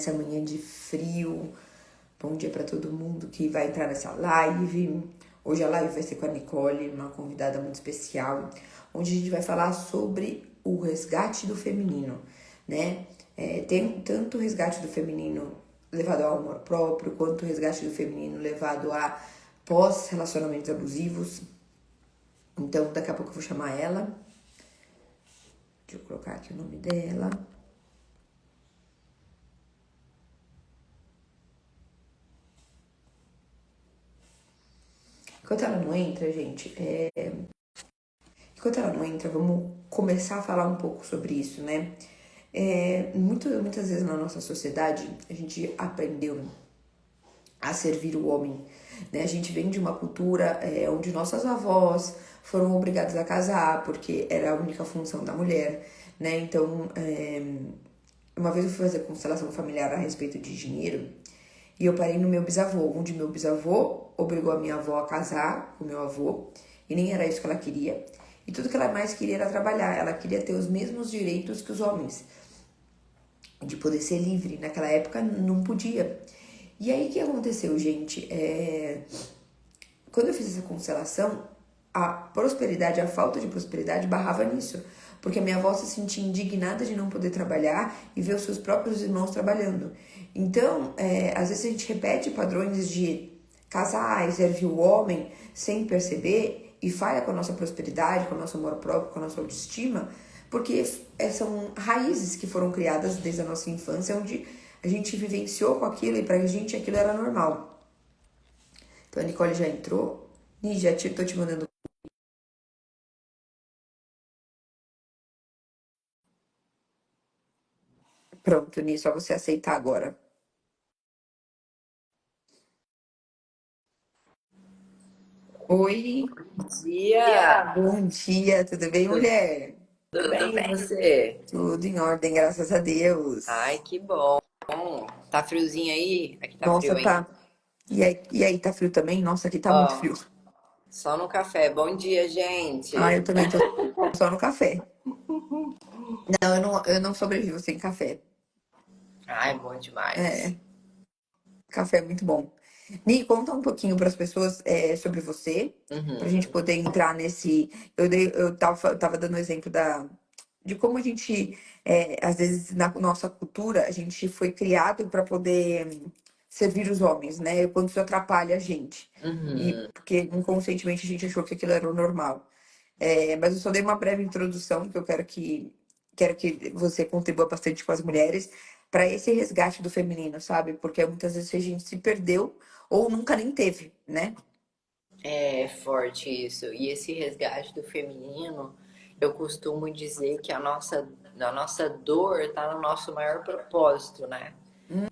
Essa manhã de frio. Bom dia para todo mundo que vai entrar nessa live. Hoje a live vai ser com a Nicole, uma convidada muito especial, onde a gente vai falar sobre o resgate do feminino, né? Tem tanto o resgate do feminino levado ao amor próprio, quanto o resgate do feminino levado a pós-relacionamentos abusivos. Então, daqui a pouco eu vou chamar ela. Deixa eu colocar aqui o nome dela. Enquanto ela não entra, gente, enquanto ela não entra, vamos começar a falar um pouco sobre isso, né? Muitas vezes na nossa sociedade, a gente aprendeu a servir o homem, né? A gente vem de uma cultura onde nossas avós foram obrigadas a casar, porque era a única função da mulher, né? Então, uma vez eu fui fazer constelação familiar a respeito de dinheiro, e eu parei no meu bisavô, onde meu bisavô obrigou a minha avó a casar com meu avô, e nem era isso que ela queria. E tudo que ela mais queria era trabalhar, ela queria ter os mesmos direitos que os homens, de poder ser livre. Naquela época não podia. E aí o que aconteceu, gente? Quando eu fiz essa constelação, a prosperidade, a falta de prosperidade barrava nisso. Porque a minha avó se sentia indignada de não poder trabalhar e ver os seus próprios irmãos trabalhando. Então, às vezes a gente repete padrões de casar e servir o homem sem perceber e falha com a nossa prosperidade, com o nosso amor próprio, com a nossa autoestima, porque são raízes que foram criadas desde a nossa infância, onde a gente vivenciou com aquilo e pra gente aquilo era normal. Então a Nicole já entrou. Já tô te mandando. Pronto, Ni, só você aceitar agora. Oi, Dia, bom dia, tudo bem, mulher? tudo bem e você? Tudo em ordem, graças a Ai, Deus. que bom. Tá friozinho aí? Aqui tá Nossa, frio, hein? tá. E aí, tá frio também? Nossa, aqui tá muito Ó, frio. só no café. Bom dia, Ah, gente. eu também tô só no café. Não, eu não sobrevivo sem café. Ai, bom demais. É, café é muito bom. Ni, conta um pouquinho para as pessoas sobre você, para a gente Uhum, poder entrar nesse. Eu tava dando exemplo de como a gente, às vezes, na nossa cultura, a gente foi criado para poder servir os homens, né? E quando isso atrapalha a gente. E uhum. porque inconscientemente a gente achou que aquilo era o normal. Mas eu só dei uma breve introdução, que eu quero que você contribua bastante com as mulheres para esse resgate do feminino, sabe? Porque muitas vezes a gente se perdeu ou nunca nem teve, né? É forte isso. E esse resgate do feminino, eu costumo dizer que a nossa dor tá no nosso maior propósito, né?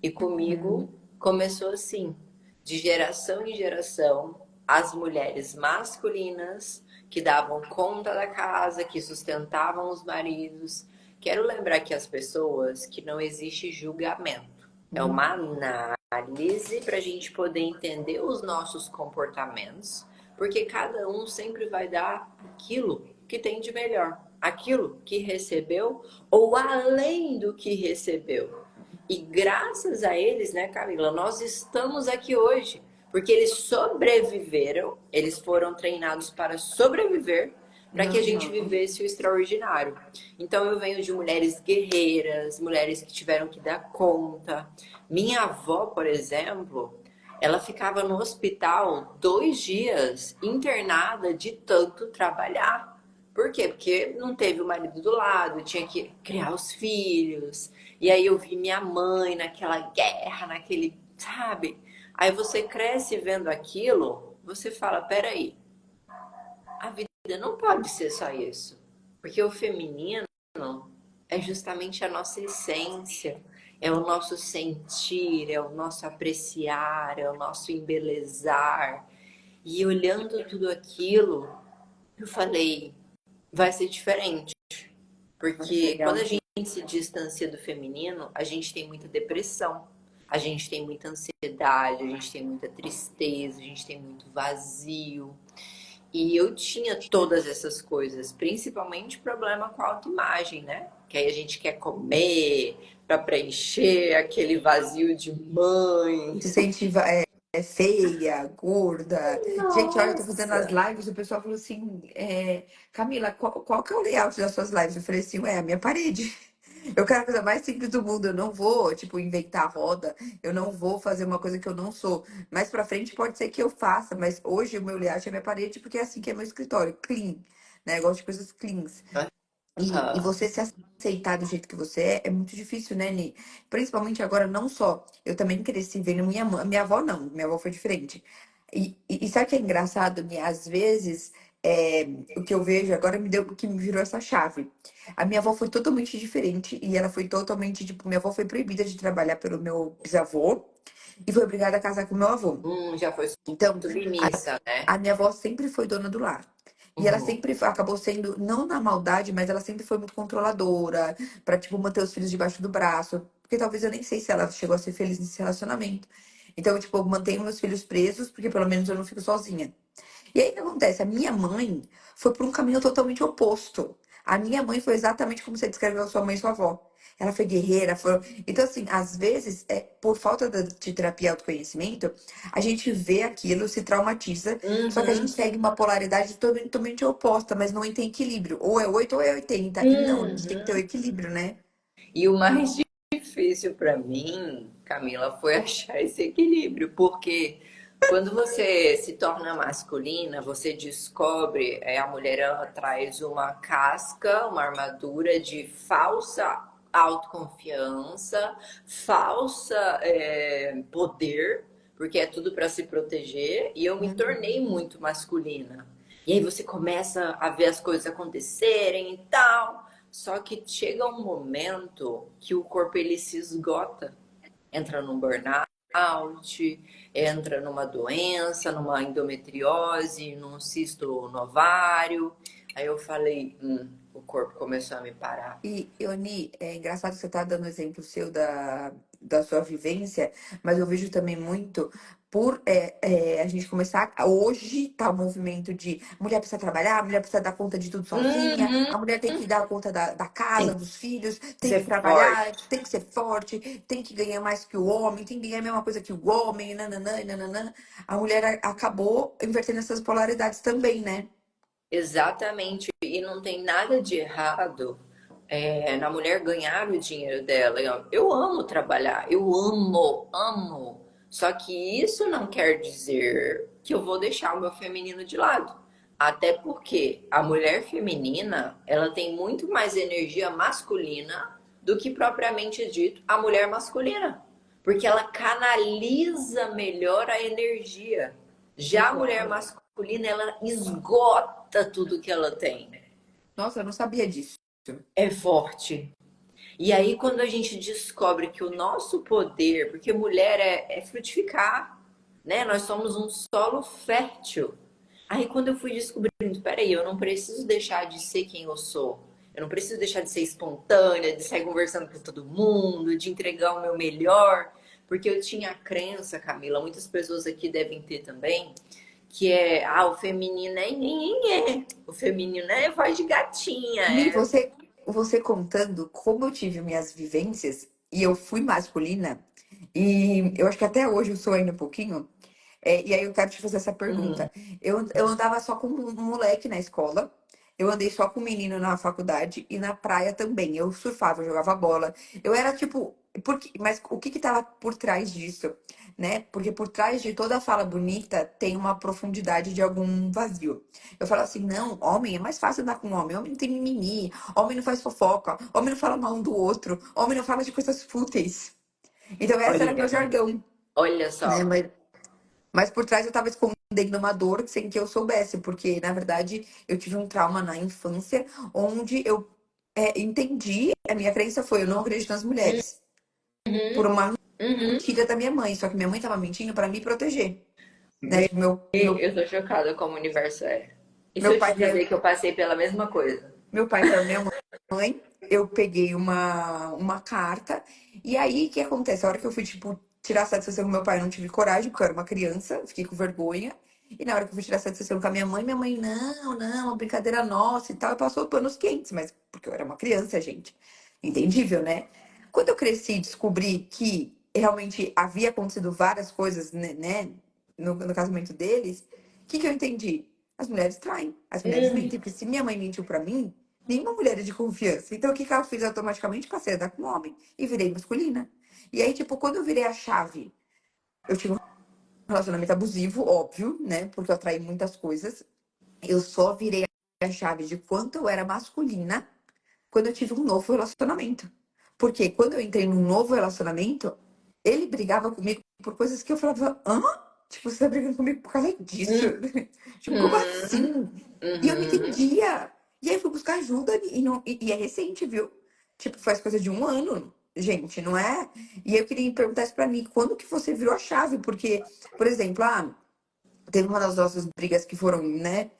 E comigo começou assim, de geração em geração, as mulheres masculinas que davam conta da casa, que sustentavam os maridos. Quero lembrar que as pessoas que não existe julgamento. É uma análise para a gente poder entender os nossos comportamentos, porque cada um sempre vai dar aquilo que tem de melhor, aquilo que recebeu ou além do que recebeu. E graças a eles, né, Camila, nós estamos aqui hoje. Porque eles sobreviveram, eles foram treinados para sobreviver, para que a gente Uhum. vivesse o extraordinário. Então eu venho de mulheres guerreiras, mulheres que tiveram que dar conta. Minha avó, por exemplo, ela ficava no hospital 2 dias internada de tanto trabalhar. Por quê? Porque não teve o marido do lado, tinha que criar os filhos. E aí eu vi minha mãe naquela guerra, naquele, sabe? Aí você cresce vendo aquilo, você fala, peraí, a vida não pode ser só isso. Porque o feminino é justamente a nossa essência, é o nosso sentir, é o nosso apreciar, é o nosso embelezar. E olhando tudo aquilo, eu falei, vai ser diferente. Porque quando Legal. a gente se distancia do feminino, a gente tem muita depressão, a gente tem muita ansiedade, a gente tem muita tristeza, a gente tem muito vazio. E eu tinha todas essas coisas, principalmente problema com a autoimagem, né? Que aí a gente quer comer, para preencher aquele vazio de mãe. Se sente feia, gorda. Gente, olha, eu tô fazendo as Nossa! lives, o pessoal falou assim, Camila, qual que é o layout das suas lives? Eu falei assim, ué, a minha parede. Eu quero a coisa mais simples do mundo. Eu não vou, tipo, inventar roda. Eu não vou fazer uma coisa que eu não sou. Mais pra frente pode ser que eu faça, mas hoje o meu layout é minha parede, porque é assim que é meu escritório, clean, né? Eu gosto de coisas cleans. E Aham. você se aceitar do jeito que você é muito difícil, né, Ni? Principalmente agora, não só. Eu também cresci vendo minha mãe. Minha avó não, minha avó foi diferente. E sabe o que é engraçado, Ni? Às vezes, o que eu vejo agora me deu, que me virou essa chave. A minha avó foi totalmente diferente e ela foi totalmente, tipo, minha avó foi proibida de trabalhar pelo meu bisavô e foi obrigada a casar com meu avô. Já foi Então, submissa, né? a minha avó sempre foi dona do lar. E ela Uhum. sempre acabou sendo, não na maldade, mas ela sempre foi muito controladora, pra, tipo, manter os filhos debaixo do braço. Porque talvez eu nem sei se ela chegou a ser feliz nesse relacionamento. Então, tipo, eu mantenho meus filhos presos, porque pelo menos eu não fico sozinha. E aí o que acontece? A minha mãe foi por um caminho totalmente oposto. A minha mãe foi exatamente como você descreveu a sua mãe e sua avó. Ela foi guerreira, foi... Então, assim, às vezes, por falta de terapia e autoconhecimento, a gente vê aquilo, se traumatiza, só que a gente Uhum. segue uma polaridade totalmente oposta, mas não tem equilíbrio. Ou é 8 ou é 80. E não, a gente tem que ter o Uhum. equilíbrio, né? E o mais difícil para mim, Camila, foi achar esse equilíbrio, porque quando você se torna masculina, você descobre, a mulher ela traz uma casca, uma armadura de falsa autoconfiança, falsa poder, porque é tudo para se proteger, e eu me tornei Uhum. muito masculina. E aí você começa a ver as coisas acontecerem e tal. Só que chega um momento que o corpo ele se esgota, entra num burnout, entra numa doença, numa endometriose, num cisto no ovário. Aí eu falei, o corpo começou a me parar. E, Euni, é engraçado que você está dando exemplo seu da sua vivência, mas eu vejo também muito por a gente começar. Hoje tá o movimento de mulher precisa trabalhar, mulher precisa dar conta de tudo sozinha, Uhum. a mulher tem que dar conta da Tem casa, dos filhos, que tem que ser trabalhar, forte. tem que ser forte, tem que ganhar mais que o homem, tem que ganhar a mesma coisa que o homem, nananã, e nananã. A mulher acabou invertendo essas polaridades também, né? Exatamente, e não tem nada de errado na mulher ganhar o dinheiro dela. Eu amo trabalhar, eu amo, amo. Só que isso não quer dizer que eu vou deixar o meu feminino de lado. Até porque a mulher feminina, ela tem muito mais energia masculina do que propriamente dito a mulher masculina. Porque ela canaliza melhor a energia. Já a mulher Igual. masculina, ela esgota tudo que ela tem. Nossa, eu não sabia disso. É forte. E aí, quando a gente descobre que o nosso poder, porque mulher é frutificar, né? Nós somos um solo fértil. Aí, quando eu fui descobrindo, peraí, eu não preciso deixar de ser quem eu sou. Eu não preciso deixar de ser espontânea, de sair conversando com todo mundo, de entregar o meu melhor. Porque eu tinha a crença, Camila, muitas pessoas aqui devem ter também, que o feminino é nhenhenhé. O feminino é voz de gatinha, Mi, você contando como eu tive minhas vivências e eu fui masculina, e eu acho que até hoje eu sou ainda um pouquinho, e aí eu quero te fazer essa Uhum. pergunta. Eu andava só com um moleque na escola, eu andei só com um menino na faculdade e na praia também. Eu surfava, eu jogava bola. Eu era tipo. Mas o que que tava por trás disso, né? Porque por trás de toda fala bonita tem uma profundidade de algum vazio. Eu falo assim, não, homem é mais fácil andar com homem. Homem não tem mimimi, homem não faz fofoca, homem não fala mal um do outro, homem não fala de coisas fúteis. Então, esse era meu Olha, jargão, olha né? só. Mas por trás eu tava escondendo uma dor sem que eu soubesse, porque, na verdade, eu tive um trauma na infância, onde eu entendi, a minha crença foi, eu não acredito nas mulheres, por Uhum, uma uhum. mentira da minha mãe. Só que minha mãe tava mentindo pra me proteger, né? Tipo, Eu tô chocada como o universo é. E se meu eu te pai dizer que eu passei pela mesma coisa? Meu pai traiu minha mãe, eu peguei uma carta, e aí o que acontece? A hora que eu fui, tipo, tirar satisfação com meu pai, eu não tive coragem, porque eu era uma criança, fiquei com vergonha. E na hora que eu fui tirar satisfação com a minha mãe, não, não, uma brincadeira nossa e tal, e passou panos quentes, mas porque eu era uma criança, gente. Entendível, né? quando eu cresci e descobri que realmente havia acontecido várias coisas, né, no casamento deles, o que eu entendi? As mulheres traem, as mulheres mentem, porque se minha mãe mentiu pra mim, nenhuma mulher é de confiança. Então, o que eu fiz automaticamente? Passei a dar com homem e virei masculina. E aí, tipo, quando eu virei a chave, eu tive um relacionamento abusivo, óbvio, né? Porque eu atraí muitas coisas. Eu só virei a chave de quanto eu era masculina quando eu tive um novo relacionamento. Porque quando eu entrei num novo relacionamento, ele brigava comigo por coisas que eu falava, hã? Tipo, você tá brigando comigo por causa disso? Tipo, como Uhum. assim? E eu não Uhum. entendia. E aí eu fui buscar ajuda e é recente, viu? Tipo, faz coisa de 1 ano. Gente, não é? E eu queria perguntar isso pra mim, quando que você virou a chave? Porque, por exemplo, teve uma das nossas brigas que foram, né?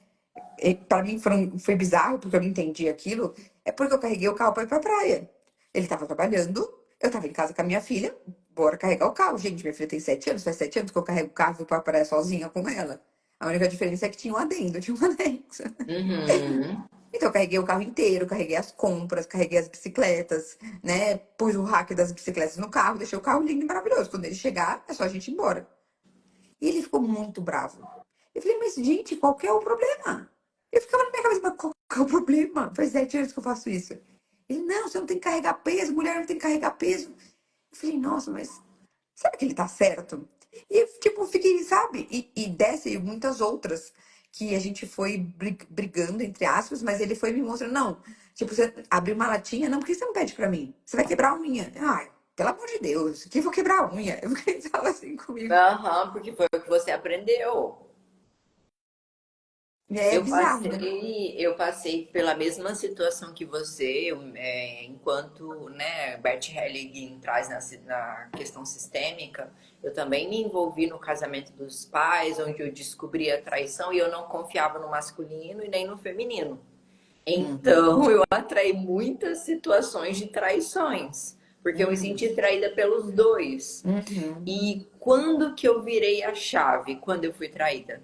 Pra mim foi bizarro, porque eu não entendi aquilo. É porque eu carreguei o carro pra ir pra praia. Ele tava trabalhando, eu tava em casa com a minha filha, bora carregar o carro. Gente, minha filha tem 7 anos, faz 7 anos que eu carrego o carro e vou pra praia sozinha com ela. A única diferença é que tinha um adendo, tinha um anexo. Uhum. Então, eu carreguei o carro inteiro, carreguei as compras, carreguei as bicicletas, né? Pus o rack das bicicletas no carro, deixei o carro lindo e maravilhoso. Quando ele chegar, é só a gente ir embora. E ele ficou muito bravo. Eu falei, mas gente, qual que é o problema? Eu ficava na minha cabeça, mas qual que é o problema? Faz 7 anos que eu faço isso. Ele, não, você não tem que carregar peso, mulher não tem que carregar peso. Eu falei, nossa, mas será que ele tá certo? E eu, tipo, fiquei, sabe? E dessa e muitas outras que a gente foi brigando, entre aspas, mas ele foi me mostrando, não, tipo, você abriu uma latinha, não, por que você não pede pra mim? Você vai quebrar a unha. Ai, pelo amor de Deus, que eu vou quebrar a unha? Eu pensava assim comigo. Aham, porque foi o que você aprendeu. É bizarro, né? Eu passei pela mesma situação que você, enquanto, né, Bert Hellinger traz na questão sistêmica, eu também me envolvi no casamento dos pais, onde eu descobri a traição e eu não confiava no masculino e nem no feminino. Uhum. Então, eu atraí muitas situações de traições, porque eu me Uhum. senti traída pelos dois. Uhum. E quando que eu virei a chave? Quando eu fui traída?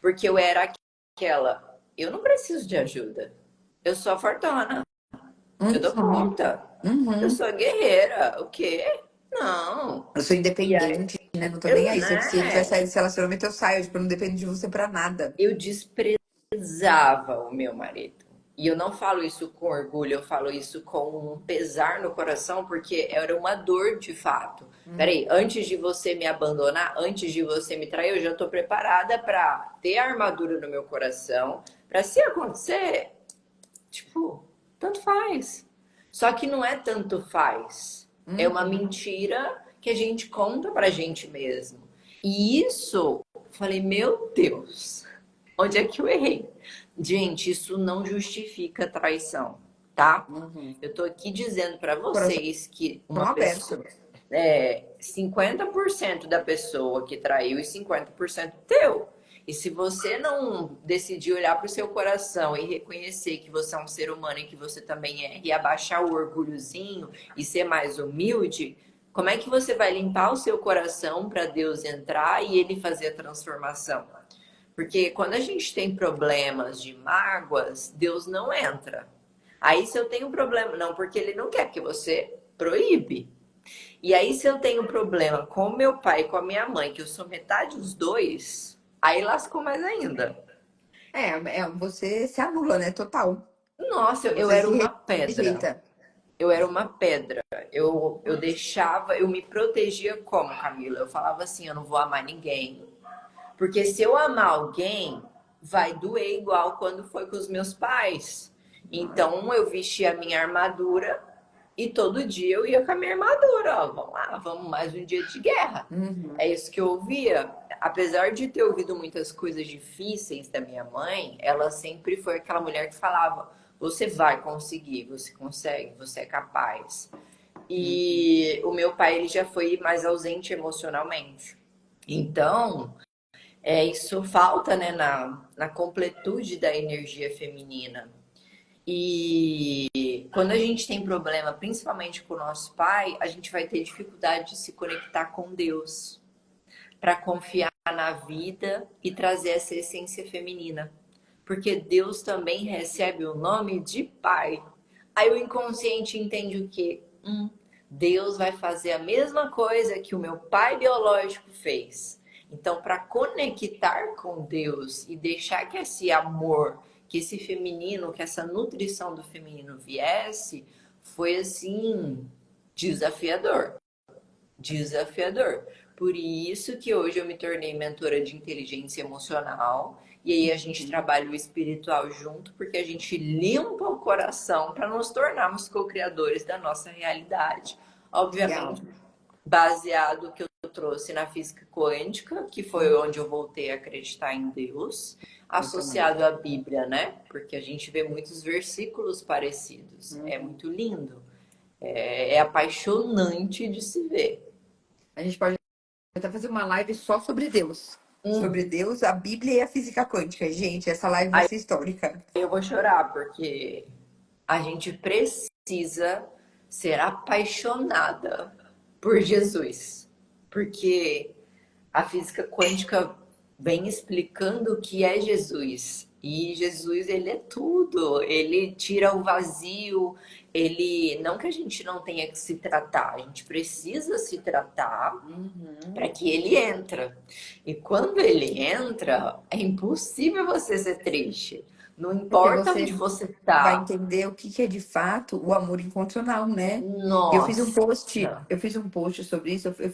Porque eu era aquela, eu não preciso de ajuda. Eu sou a fortuna, eu dou Uhum. conta. Eu Uhum. sou a guerreira. O quê? Não. Eu sou E aí, independente, né? Não tô nem aí. Se ele vai né? sair desse relacionamento, eu saio. Tipo, eu não dependo de você pra nada. Eu desprezava o meu marido. E eu não falo isso com orgulho, eu falo isso com um pesar no coração, porque era uma dor de fato. Uhum. Peraí, antes de você me abandonar, antes de você me trair, eu já tô preparada para ter a armadura no meu coração, para se acontecer, tipo, tanto faz. Só que não é tanto faz. É uma Uhum. mentira que a gente conta pra gente mesmo. E isso, falei, meu Deus, onde é que eu errei? Gente, isso não justifica traição, tá? Uhum. Eu tô aqui dizendo pra Coração vocês que uma pessoa, aberto. 50% da pessoa que traiu e 50% teu. E se você não decidir olhar para o seu coração e reconhecer que você é um ser humano e que você também é, e abaixar o orgulhozinho e ser mais humilde, como é que você vai limpar o seu coração para Deus entrar e ele fazer a transformação? Porque quando a gente tem problemas de mágoas, Deus não entra. Aí se eu tenho um problema, não porque ele não quer, que você proíbe. E aí, se eu tenho problema com meu pai e com a minha mãe, que eu sou metade dos dois, aí lascou mais ainda. Você se anula, né? Total. Nossa, eu Você era se uma pedra. rejeita. Eu era uma pedra. Eu deixava, eu me protegia como, Camila? Eu falava assim: eu não vou amar ninguém. Porque se eu amar alguém, vai doer igual quando foi com os meus pais. Então eu vestia a minha armadura e todo dia eu ia com a minha armadura. Ó, vamos lá, vamos mais um dia de guerra. Uhum. É isso que eu ouvia. Apesar de ter ouvido muitas coisas difíceis da minha mãe, ela sempre foi aquela mulher que falava: você vai conseguir, você consegue, você é capaz. Uhum. E o meu pai ele já foi mais ausente emocionalmente. Então, isso falta, né, na completude da energia feminina. E quando a gente tem problema, principalmente com o nosso pai, a gente vai ter dificuldade de se conectar com Deus, para confiar na vida e trazer essa essência feminina. Porque Deus também recebe o nome de pai. Aí o inconsciente entende o quê? Deus vai fazer a mesma coisa que o meu pai biológico fez. Então, para conectar com Deus e deixar que esse amor, que esse feminino, que essa nutrição do feminino viesse, foi assim desafiador, desafiador. Por isso que hoje eu me tornei mentora de inteligência emocional. E aí a gente trabalha o espiritual junto, porque a gente limpa o coração para nos tornarmos co-criadores da nossa realidade. Legal. Obviamente, baseado no que eu trouxe na física quântica, que foi onde eu voltei a acreditar em Deus, Eu também. associado à Bíblia, né? Porque a gente vê muitos versículos parecidos. É muito lindo. É apaixonante de se ver. A gente pode até fazer uma live só sobre Deus. Hum. Sobre Deus, a Bíblia e a física quântica. Gente, essa live vai Aí ser histórica. eu vou chorar, porque a gente precisa ser apaixonada por Jesus. Porque a física quântica vem explicando o que é Jesus. E Jesus, ele é tudo. Ele tira o vazio. Ele, não que a gente não tenha que se tratar, a gente precisa se tratar para que ele entra. E quando ele entra, é impossível você ser triste. Não Porque importa onde você você vai tá. entender o que que é de fato o amor incondicional, né? Nossa. Eu fiz um post sobre isso, eu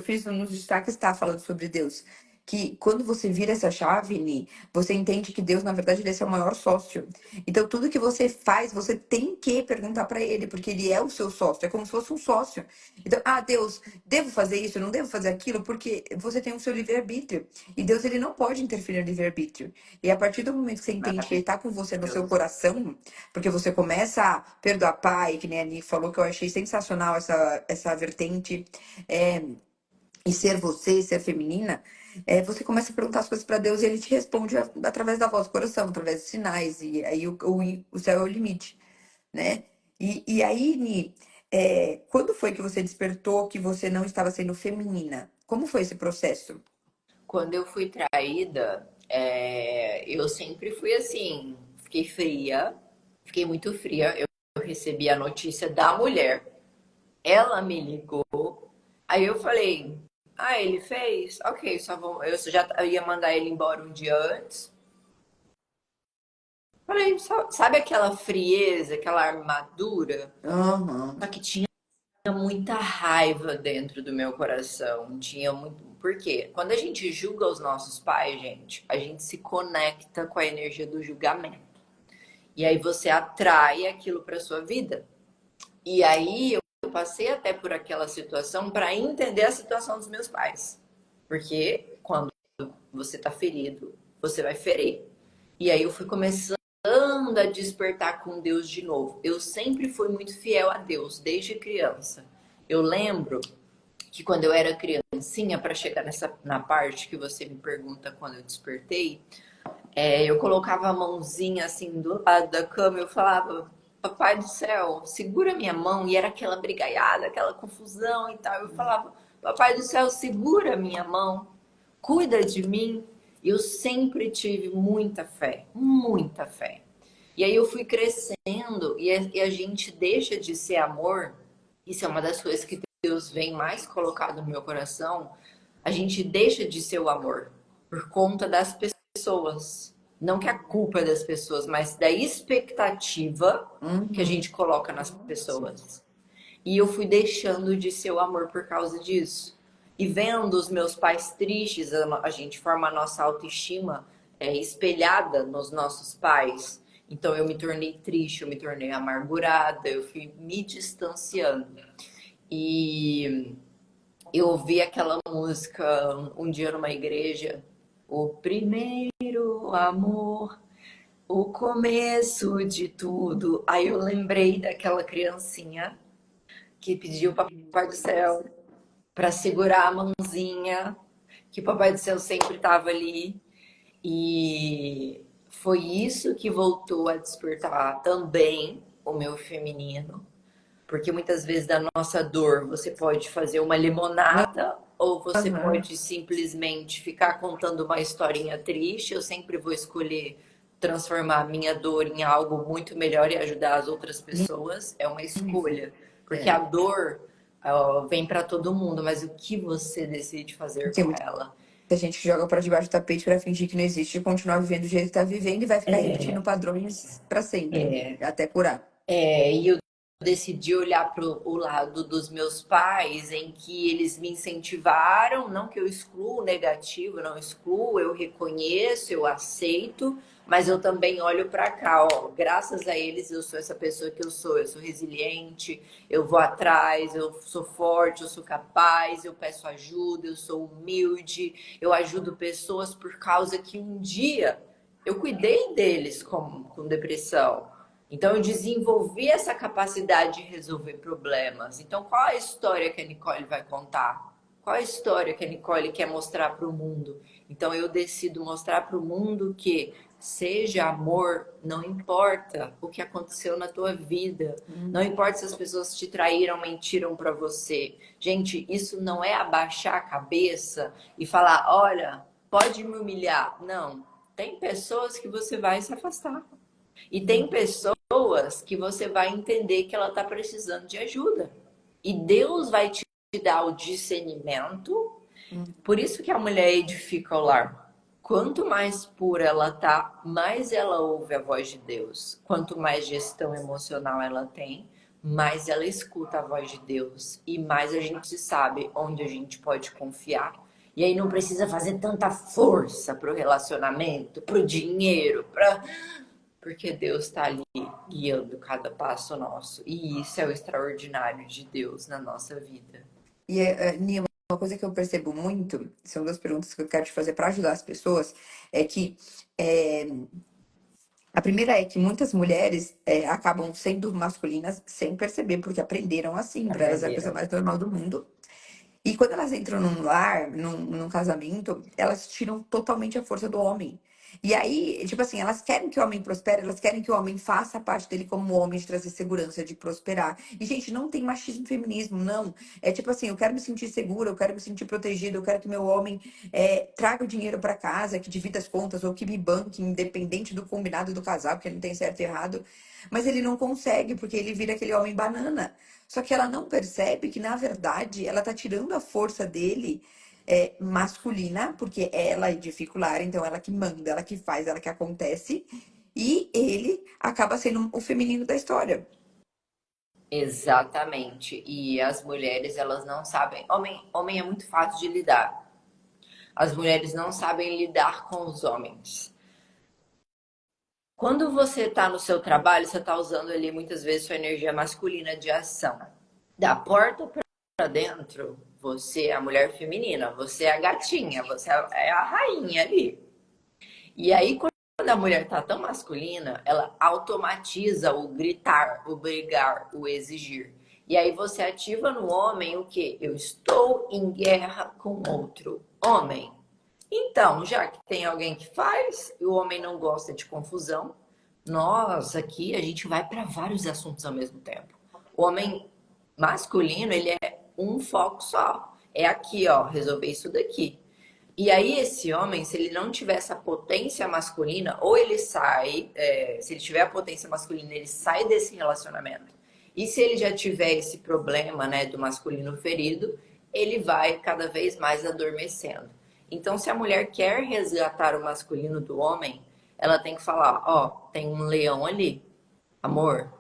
fiz uns destaques, tá, falando sobre Deus. Que quando você vira essa chave, Ni, você entende que Deus, na verdade, ele é seu maior sócio. Então, tudo que você faz, você tem que perguntar pra ele, porque ele é o seu sócio, é como se fosse um sócio. Então, ah, Deus, devo fazer isso, não devo fazer aquilo, porque você tem o seu livre-arbítrio. E Deus, ele não pode interferir no livre-arbítrio. E a partir do momento que você entende que ele tá com você no seu Maravilhoso. coração, porque você começa a perdoar pai, que nem a Ani falou, que eu achei sensacional essa vertente, é, e ser você, ser feminina, você começa a perguntar as coisas para Deus e ele te responde através da voz do coração, através de sinais, e aí o céu é o limite, né? E aí, Ni, quando foi que você despertou que você não estava sendo feminina? Como foi esse processo? Quando eu fui traída, eu sempre fui assim, fiquei fria, fiquei muito fria. Eu recebi a notícia da mulher, ela me ligou, aí eu falei, ah, ele fez? Ok, só vou. Eu ia mandar ele embora um dia antes. Falei, sabe aquela frieza, aquela armadura? Aham. Só que tinha muita raiva dentro do meu coração. Tinha muito. Por quê? Quando a gente julga os nossos pais, gente, a gente se conecta com a energia do julgamento. E aí você atrai aquilo para sua vida. E aí eu passei até por aquela situação para entender a situação dos meus pais. Porque quando você tá ferido, você vai ferir. E aí eu fui começando a despertar com Deus de novo. Eu sempre fui muito fiel a Deus, desde criança. Eu lembro que quando eu era criancinha, para chegar na parte que você me pergunta quando eu despertei, eu colocava a mãozinha assim do lado da cama e eu falava, Papai do céu, segura minha mão. E era aquela brigaiada, aquela confusão e tal. Eu falava, Papai do céu, segura minha mão, cuida de mim. Eu sempre tive muita fé, muita fé. E aí eu fui crescendo e a gente deixa de ser amor. Isso é uma das coisas que Deus vem mais colocar no meu coração. A gente deixa de ser o amor por conta das pessoas. Não que a culpa é das pessoas, mas da expectativa que a Uhum. gente coloca nas pessoas. E eu fui deixando de ser o amor por causa disso. E vendo os meus pais tristes, a gente forma a nossa autoestima espelhada nos nossos pais. Então eu me tornei triste, eu me tornei amargurada, eu fui me distanciando. E eu ouvi aquela música um dia numa igreja, o primeiro amor, o começo de tudo. Aí eu lembrei daquela criancinha que pediu para o Papai do Céu para segurar a mãozinha, que o Papai do Céu sempre estava ali. E foi isso que voltou a despertar também o meu feminino. Porque muitas vezes da nossa dor você pode fazer uma limonada ou você Aham. pode simplesmente ficar contando uma historinha triste. Eu sempre vou escolher transformar a minha dor em algo muito melhor e ajudar as outras pessoas. É uma escolha. Porque a dor vem para todo mundo, mas o que você decide fazer Tem com muita ela? gente que joga pra debaixo do tapete pra fingir que não existe e continuar vivendo do jeito que tá vivendo e vai ficar repetindo padrões pra sempre, até curar. E eu decidi olhar para o lado dos meus pais, em que eles me incentivaram, não que eu excluo o negativo, não excluo, eu reconheço, eu aceito, mas eu também olho para cá, ó, graças a eles eu sou essa pessoa que eu sou resiliente, eu vou atrás, eu sou forte, eu sou capaz, eu peço ajuda, eu sou humilde, eu ajudo pessoas por causa que um dia eu cuidei deles com depressão. Então, eu desenvolvi essa capacidade de resolver problemas. Então, qual a história que a Nicole vai contar? Qual a história que a Nicole quer mostrar para o mundo? Então, eu decido mostrar para o mundo que seja amor, não importa o que aconteceu na tua vida, não importa se as pessoas te traíram, mentiram para você. Gente, isso não é abaixar a cabeça e falar, olha, pode me humilhar. Não, tem pessoas que você vai se afastar. E tem pessoas que você vai entender que ela está precisando de ajuda. E Deus vai te dar o discernimento. Por isso que a mulher edifica o lar. Quanto mais pura ela tá, mais ela ouve a voz de Deus. Quanto mais gestão emocional ela tem, mais ela escuta a voz de Deus. E mais a gente sabe onde a gente pode confiar. E aí não precisa fazer tanta força pro relacionamento, pro dinheiro, porque Deus está ali guiando cada passo nosso. E isso é o extraordinário de Deus na nossa vida. E, Nia, uma coisa que eu percebo muito, são duas perguntas que eu quero te fazer para ajudar as pessoas, é que é, a primeira é que muitas mulheres acabam sendo masculinas sem perceber, porque aprenderam assim, para elas é a coisa Aprenderam. mais normal do mundo. E quando elas entram num lar, num casamento, elas tiram totalmente a força do homem. E aí, tipo assim, elas querem que o homem prospere, elas querem que o homem faça a parte dele como homem, de trazer segurança, de prosperar. E, gente, não tem machismo e feminismo, não. É tipo assim, eu quero me sentir segura, eu quero me sentir protegida, eu quero que meu homem traga o dinheiro para casa, que divida as contas, ou que me banque, independente do combinado do casal, porque não tem certo e errado. Mas ele não consegue, porque ele vira aquele homem banana. Só que ela não percebe que, na verdade, ela tá tirando a força dele masculina, porque ela edifica o lar, então ela que manda, ela que faz, ela que acontece, e ele acaba sendo o feminino da história. Exatamente. E as mulheres, elas não sabem. Homem é muito fácil de lidar. As mulheres não sabem lidar com os homens. Quando você está no seu trabalho, você está usando ali muitas vezes sua energia masculina de ação. Da porta para dentro, você é a mulher feminina, você é a gatinha, você é a rainha ali. E aí, quando a mulher tá tão masculina, ela automatiza o gritar, o brigar, o exigir. E aí você ativa no homem o quê? Eu estou em guerra com outro homem. Então, já que tem alguém que faz, e o homem não gosta de confusão, nós aqui a gente vai para vários assuntos ao mesmo tempo. O homem masculino, ele é um foco só. É aqui, ó, resolver isso daqui. E aí, esse homem, se ele não tiver essa potência masculina, ou ele sai, se ele tiver a potência masculina, ele sai desse relacionamento. E se ele já tiver esse problema, né, do masculino ferido, ele vai cada vez mais adormecendo. Então, se a mulher quer resgatar o masculino do homem, ela tem que falar: ó, tem um leão ali, amor,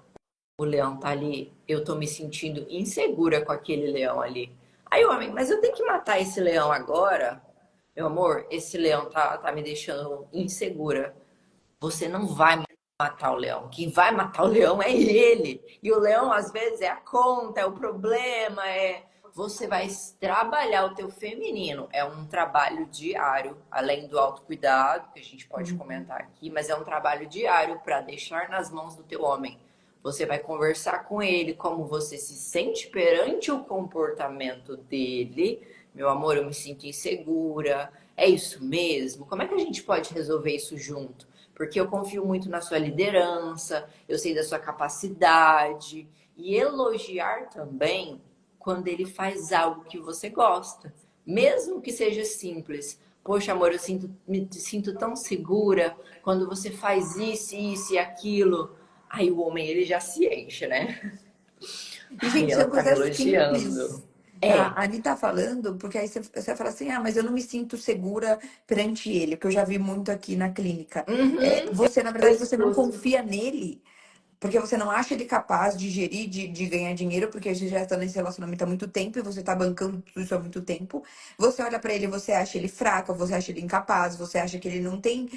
o leão tá ali, eu tô me sentindo insegura com aquele leão ali. Aí o homem, mas eu tenho que matar esse leão agora? Meu amor, esse leão tá me deixando insegura. Você não vai matar o leão. Quem vai matar o leão é ele. E o leão, às vezes, é a conta, é o problema, é. Você vai trabalhar o teu feminino. É um trabalho diário, além do autocuidado, que a gente pode comentar aqui, mas é um trabalho diário para deixar nas mãos do teu homem. Você vai conversar com ele como você se sente perante o comportamento dele. Meu amor, eu me sinto insegura. É isso mesmo? Como é que a gente pode resolver isso junto? Porque eu confio muito na sua liderança, eu sei da sua capacidade. E elogiar também quando ele faz algo que você gosta. Mesmo que seja simples. Poxa, amor, me sinto tão segura quando você faz isso e aquilo. Aí o homem, ele já se enche, né? E, Ai, gente, ela são tá me coisas simples elogiando. que a É. Ani tá falando, porque aí você fala assim, ah, mas eu não me sinto segura perante ele, que eu já vi muito aqui na clínica. É, Uhum, você, na eu verdade, você não escuto. confia nele, porque você não acha ele capaz de gerir, de ganhar dinheiro, porque a gente já está nesse relacionamento há muito tempo e você tá bancando tudo isso há muito tempo. Você olha pra ele, você acha ele fraco, você acha ele incapaz, você acha que ele não tem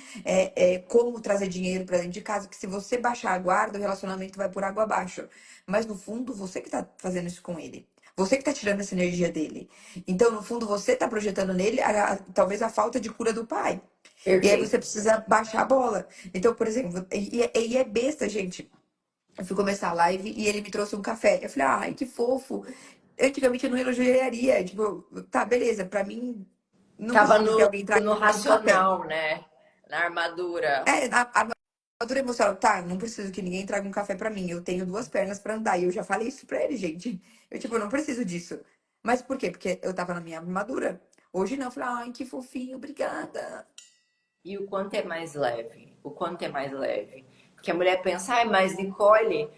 como trazer dinheiro pra dentro de casa, que se você baixar a guarda, o relacionamento vai por água abaixo. Mas no fundo, você que tá fazendo isso com ele. Você que tá tirando essa energia dele. Então, no fundo, você tá projetando nele talvez a falta de cura do pai. E aí você Perfeito. precisa baixar a bola. Então, por exemplo, e é besta, gente. Eu fui começar a live e ele me trouxe um café. Eu falei, ai, que fofo. Antigamente eu não elogiaria. Tipo, tá, beleza. Pra mim, não Tava preciso que alguém traga no um café. racional, né? Na armadura. A armadura emocional, tá, não preciso que ninguém traga um café pra mim. Eu tenho duas pernas pra andar. E eu já falei isso pra ele, gente. Eu, tipo, eu não preciso disso. Mas por quê? Porque eu tava na minha armadura. Hoje não. Eu falei, ai, que fofinho, obrigada. E o quanto é mais leve? O quanto é mais leve? Porque a mulher pensa, ai, mas Nicole,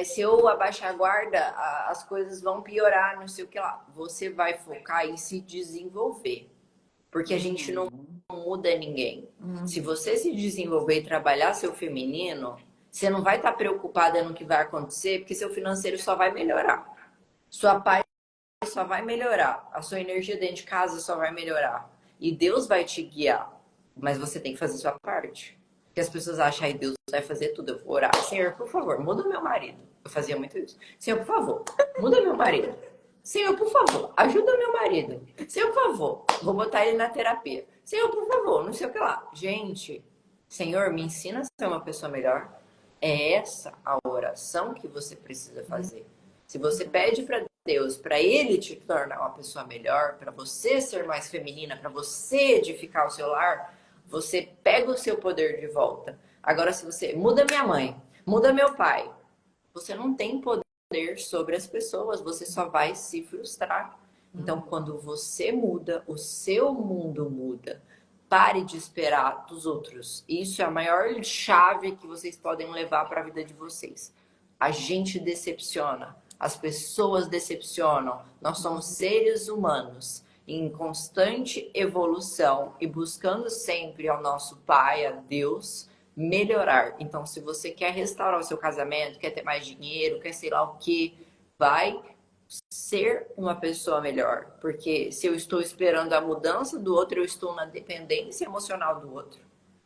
se eu abaixar a guarda, as coisas vão piorar, não sei o que lá. Você vai focar em se desenvolver. Porque a gente não Uhum, muda ninguém. Se uhum, você se desenvolver e trabalhar seu feminino, você não vai estar preocupada no que vai acontecer, porque seu financeiro só vai melhorar. Sua paz só vai melhorar. A sua energia dentro de casa só vai melhorar. E Deus vai te guiar. Mas você tem que fazer a sua parte. Porque as pessoas acham, que Deus vai fazer tudo. Eu vou orar. Senhor, por favor, muda meu marido. Eu fazia muito isso. Senhor, por favor, muda meu marido. Senhor, por favor, ajuda meu marido. Senhor, por favor, vou botar ele na terapia. Senhor, por favor, não sei o que lá. Gente, Senhor, me ensina a ser uma pessoa melhor. É essa a oração que você precisa fazer. Se você pede para Deus, para Ele te tornar uma pessoa melhor, para você ser mais feminina, para você edificar o seu lar, você pega o seu poder de volta. Agora, se você muda minha mãe, muda meu pai, você não tem poder sobre as pessoas, você só vai se frustrar. Então, uhum. quando você muda, o seu mundo muda. Pare de esperar dos outros. Isso é a maior chave que vocês podem levar para a vida de vocês. A gente decepciona, as pessoas decepcionam. Nós somos seres humanos em constante evolução e buscando sempre ao nosso Pai, a Deus, melhorar. Então, se você quer restaurar o seu casamento, quer ter mais dinheiro, quer sei lá o que, vai ser uma pessoa melhor. Porque se eu estou esperando a mudança do outro, eu estou na dependência emocional do outro.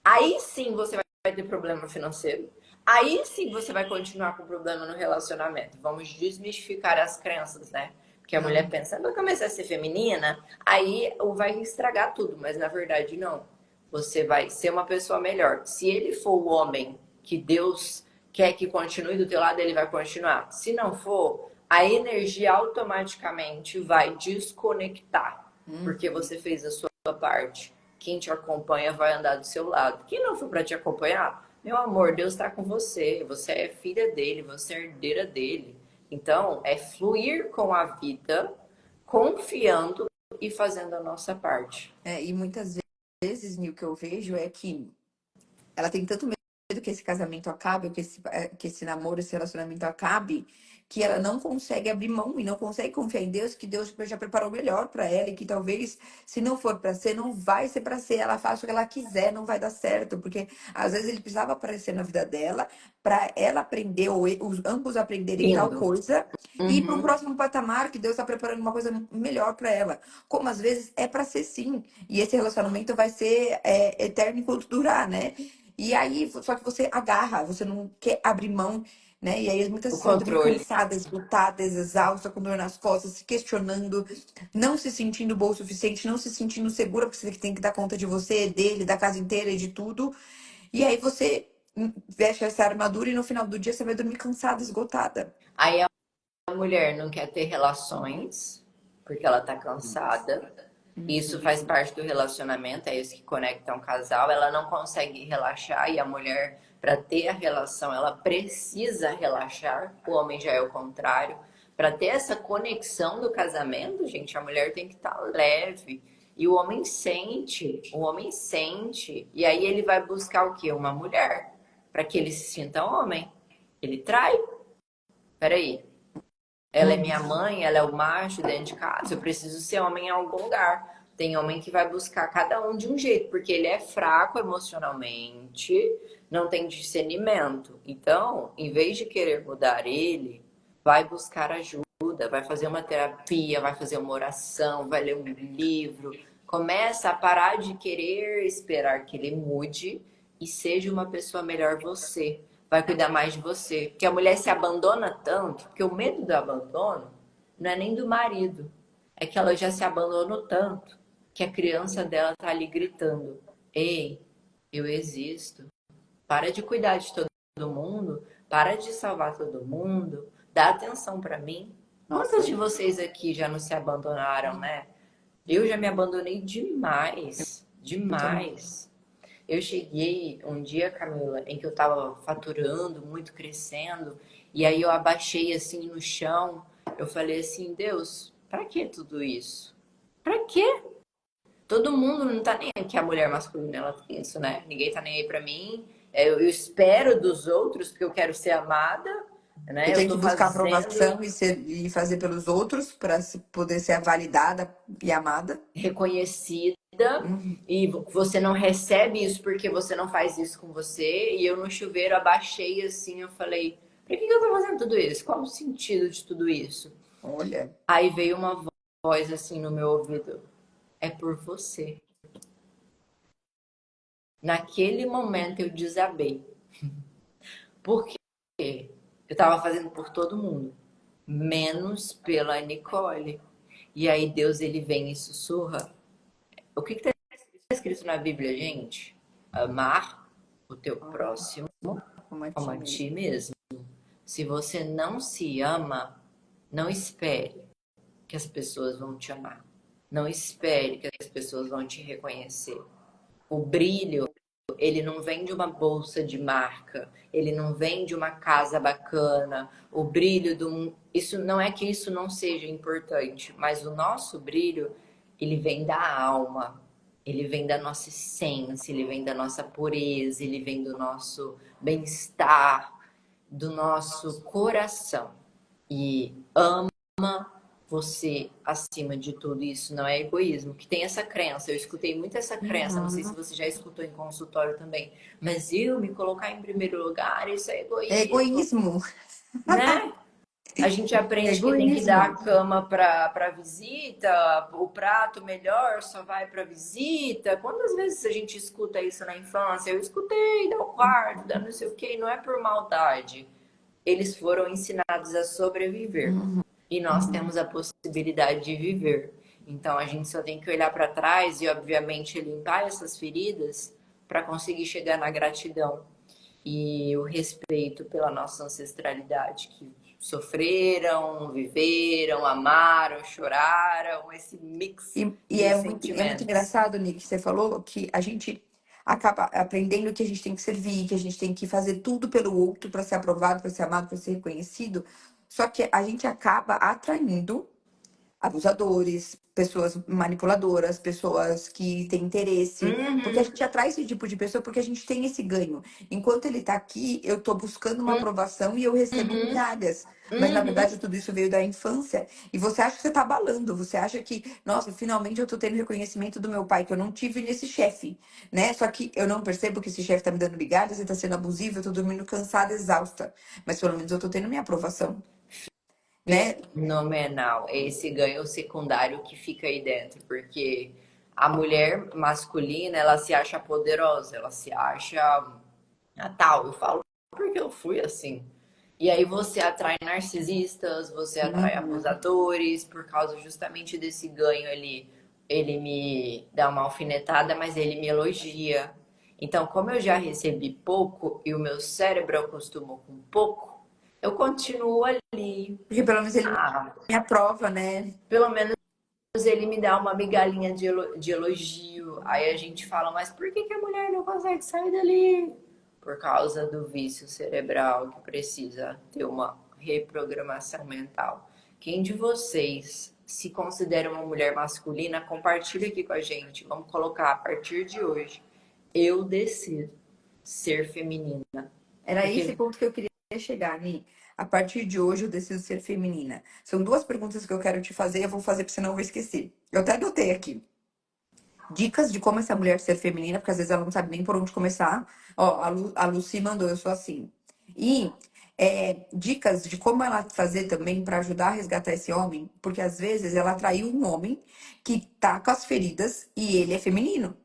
Aí sim você vai ter problema financeiro. Aí sim você vai continuar com problema no relacionamento. Vamos desmistificar as crenças, né? Porque a mulher Uhum. pensa, quando eu começar a ser feminina, aí vai estragar tudo. Mas na verdade, não. Você vai ser uma pessoa melhor. Se ele for o homem que Deus quer que continue do teu lado, ele vai continuar. Se não for, a energia automaticamente vai desconectar. Porque Uhum. você fez a sua parte. Quem te acompanha vai andar do seu lado. Quem não for para te acompanhar, meu amor, Deus está com você. Você é filha dele, você é herdeira dele. Então, é fluir com a vida, confiando e fazendo a nossa parte. E muitas vezes, Nil, o que eu vejo é que ela tem tanto medo que esse casamento acabe, que esse namoro, esse relacionamento acabe, que ela não consegue abrir mão e não consegue confiar em Deus, que Deus já preparou o melhor para ela e que talvez, se não for para ser, não vai ser para ser. Ela faça o que ela quiser, não vai dar certo, porque às vezes ele precisava aparecer na vida dela para ela aprender, ou os ambos aprenderem tal Lindo. coisa. E ir para um Uhum. próximo patamar que Deus está preparando uma coisa melhor para ela. Como às vezes é para ser sim. E esse relacionamento vai ser eterno enquanto durar, né? E aí, só que você agarra, você não quer abrir mão, né? E aí muitas O vezes você vai dormir controle. cansada, esgotada, exausta, com dor nas costas, se questionando, não se sentindo boa o suficiente, não se sentindo segura, porque você tem que dar conta de você, dele, da casa inteira e de tudo. E aí você veste essa armadura e no final do dia você vai dormir cansada, esgotada. Aí a mulher não quer ter relações porque ela tá cansada. Isso faz Uhum. parte do relacionamento, é isso que conecta um casal. Ela não consegue relaxar e a mulher, para ter a relação, ela precisa relaxar. O homem já é o contrário. Para ter essa conexão do casamento, gente, a mulher tem que estar leve. E o homem sente, o homem sente. E aí ele vai buscar o quê? Uma mulher, para que ele se sinta homem. Ele trai? Peraí. Ela é minha mãe, ela é o macho dentro de casa. Eu preciso ser homem em algum lugar. Tem homem que vai buscar cada um de um jeito, porque ele é fraco emocionalmente, não tem discernimento. Então, em vez de querer mudar ele, vai buscar ajuda, vai fazer uma terapia, vai fazer uma oração, vai ler um livro. Começa a parar de querer esperar que ele mude e seja uma pessoa melhor você. Vai cuidar mais de você. Porque a mulher se abandona tanto, porque o medo do abandono não é nem do marido, é que ela já se abandonou tanto que a criança dela tá ali gritando: Ei, eu existo. Para de cuidar de todo mundo, para de salvar todo mundo, dá atenção para mim. Quantos Nossa, de vocês aqui já não se abandonaram, né? Eu já me abandonei demais, eu também. demais. Eu cheguei um dia, Camila, em que eu tava faturando muito, crescendo, e aí eu abaixei assim no chão. Eu falei assim: Deus, pra que tudo isso? Pra quê? Todo mundo não tá nem aí, que a mulher masculina ela tem isso, né? Ninguém tá nem aí pra mim. Eu espero dos outros porque eu quero ser amada, Eu né? Eu tenho que tô buscar fazendo aprovação e fazer pelos outros para poder ser validada e amada. reconhecida Uhum. e você não recebe isso porque você não faz isso com você. E eu no chuveiro abaixei assim, eu falei, por que eu tô fazendo tudo isso? Qual o sentido de tudo isso? Olha, Aí veio uma voz assim no meu ouvido, é por você. Naquele momento eu desabei. Por quê? Eu tava fazendo por todo mundo, menos pela Nicole. E aí Deus ele vem e sussurra. O que está escrito na Bíblia, gente? Amar o teu próximo como a como ti a ti mesmo. mesmo. Se você não se ama, não espere que as pessoas vão te amar. Não espere que as pessoas vão te reconhecer. O brilho, ele não vem de uma bolsa de marca, ele não vem de uma casa bacana. O brilho do isso não é que isso não seja importante, mas o nosso brilho, ele vem da alma. Ele vem da nossa essência, ele vem da nossa pureza, ele vem do nosso bem-estar, do nosso coração. E você acima de tudo, isso não é egoísmo, que tem essa crença, eu escutei muito essa crença, não sei se Uhum. você já escutou em consultório também, mas eu me colocar em primeiro lugar, isso é É egoísmo, egoísmo. né? A gente É aprende que tem que dar egoísmo. a cama para visita, o prato melhor só vai para visita. Quantas vezes a gente escuta isso na infância? Eu escutei, dá o quarto, dá não sei o quê, não é por maldade. Eles foram ensinados a sobreviver Uhum. e nós temos a possibilidade de viver. Então a gente só tem que olhar para trás e, obviamente, limpar essas feridas para conseguir chegar na gratidão e o respeito pela nossa ancestralidade, que sofreram, viveram, amaram, choraram, esse mix E de é muito sentimentos. engraçado, Nick, que você falou que a gente acaba aprendendo que a gente tem que servir, que a gente tem que fazer tudo pelo outro para ser aprovado, para ser amado, para ser reconhecido. Só que a gente acaba atraindo abusadores, pessoas manipuladoras, pessoas que têm interesse, porque a Uhum, gente atrai esse tipo de pessoa porque a gente tem esse ganho. Enquanto ele tá aqui, eu tô buscando uma aprovação e eu recebo uhum, migalhas. Mas na uhum. verdade tudo isso veio da infância e você acha que você tá abalando, você acha que, nossa, finalmente eu tô tendo reconhecimento do meu pai que eu não tive nesse chefe, né? Só que eu não percebo que esse chefe tá me dando migalhas, ele tá sendo abusivo, eu tô dormindo cansada, exausta, mas pelo menos eu tô tendo minha aprovação, né? Fenomenal. É esse ganho secundário que fica aí dentro, porque a mulher masculina, ela se acha poderosa, ela se acha tal. Eu falo porque eu fui assim. E aí você atrai narcisistas, você atrai Uhum. abusadores, por causa justamente desse ganho ali. Ele me dá uma alfinetada, mas ele me elogia. Então, como eu já recebi pouco e o meu cérebro acostumou com pouco, eu continuo ali. Porque pelo menos ele Ah, me aprova, né? pelo menos ele me dá uma migalhinha de elogio. Aí a gente fala, mas por que a mulher não consegue sair dali? Por causa do vício cerebral que precisa ter uma reprogramação mental. Quem de vocês se considera uma mulher masculina, compartilha aqui com a gente. Vamos colocar a partir de hoje. Eu decido ser feminina. Era esse Porque ponto que eu queria chegar, Ni. a partir de hoje eu decido ser feminina? São duas perguntas que eu quero te fazer, eu vou fazer porque senão eu vou esquecer. Eu até anotei aqui. Dicas de como essa mulher ser feminina, porque às vezes ela não sabe nem por onde começar. Ó, a Lucy mandou, eu sou assim. E dicas de como ela fazer também para ajudar a resgatar esse homem, porque às vezes ela atraiu um homem que tá com as feridas e ele é feminino.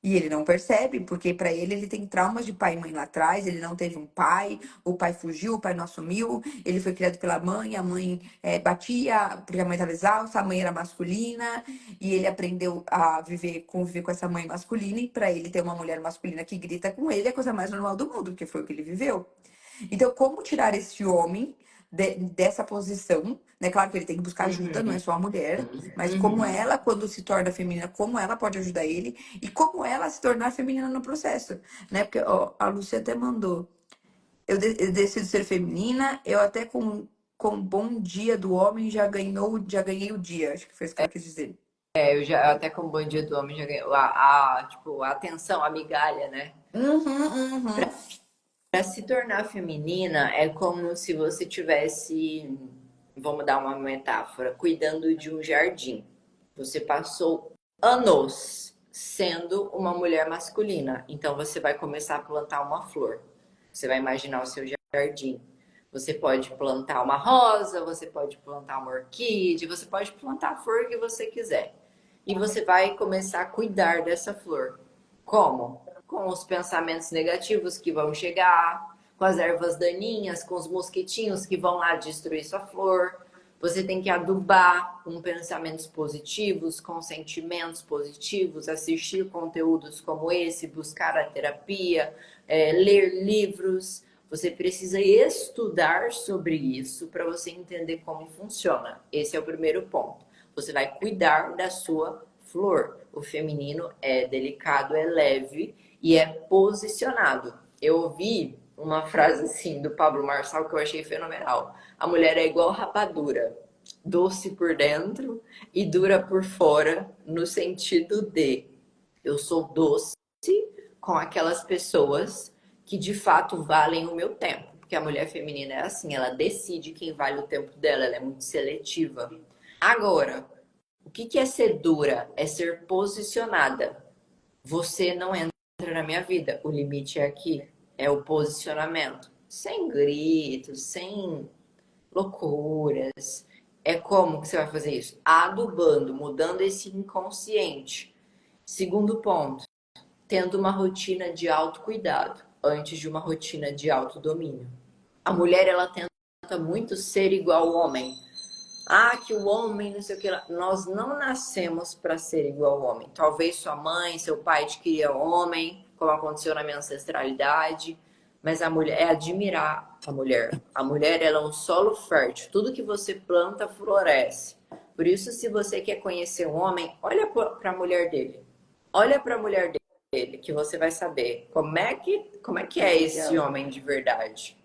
E ele não percebe, porque para ele tem traumas de pai e mãe lá atrás, ele não teve um pai, o pai fugiu, o pai não assumiu, ele foi criado pela mãe, a mãe batia porque a mãe estava exausta, a mãe era masculina, e ele aprendeu a conviver com essa mãe masculina, e para ele ter uma mulher masculina que grita com ele é a coisa mais normal do mundo, porque foi o que ele viveu. Então, como tirar esse homem dessa posição, né? Claro que ele tem que buscar ajuda, não é só a mulher, mas como Uhum. ela, quando se torna feminina, como ela pode ajudar ele e como ela se tornar feminina no processo, né? Porque ó, a Lúcia até mandou. Eu decido ser feminina, eu até com bom dia do homem já ganhei o dia. Acho que foi isso que ela quis dizer. Eu até como Bom Dia do Homem já ganhei tipo, a atenção, a migalha, né? Uhum, uhum. Para se tornar feminina é como se você tivesse, vamos dar uma metáfora, cuidando de um jardim. Você passou anos sendo uma mulher masculina, então você vai começar a plantar uma flor. Você vai imaginar o seu jardim. Você pode plantar uma rosa, você pode plantar uma orquídea, você pode plantar a flor que você quiser. E você vai começar a cuidar dessa flor. Como? Com os pensamentos negativos que vão chegar, com as ervas daninhas, com os mosquitinhos que vão lá destruir sua flor. Você tem que adubar com pensamentos positivos, com sentimentos positivos, assistir conteúdos como esse, buscar a terapia, ler livros. Você precisa estudar sobre isso para você entender como funciona. Esse é o primeiro ponto. Você vai cuidar da sua flor. O feminino é delicado, é leve e é posicionado. Eu ouvi uma frase assim do Pablo Marçal que eu achei fenomenal. A mulher é igual rapadura, doce por dentro e dura por fora, no sentido de eu sou doce com aquelas pessoas que de fato valem o meu tempo. Porque a mulher feminina é assim, ela decide quem vale o tempo dela, ela é muito seletiva. Agora, o que é ser dura? É ser posicionada. Você não entra na minha vida. O limite é aqui. É o posicionamento. Sem gritos, sem loucuras. É como que você vai fazer isso? Adubando, mudando esse inconsciente. Segundo ponto, tendo uma rotina de autocuidado antes de uma rotina de autodomínio. A mulher, ela tenta muito ser igual ao homem. Ah, que o homem, não sei o que lá. Nós não nascemos para ser igual ao homem. Talvez sua mãe, seu pai te queria homem, como aconteceu na minha ancestralidade. Mas a mulher é admirar a mulher. A mulher, ela é um solo fértil. Tudo que você planta floresce. Por isso, se você quer conhecer um homem, olha para a mulher dele. Olha para a mulher dele, que você vai saber como é que é esse homem de verdade.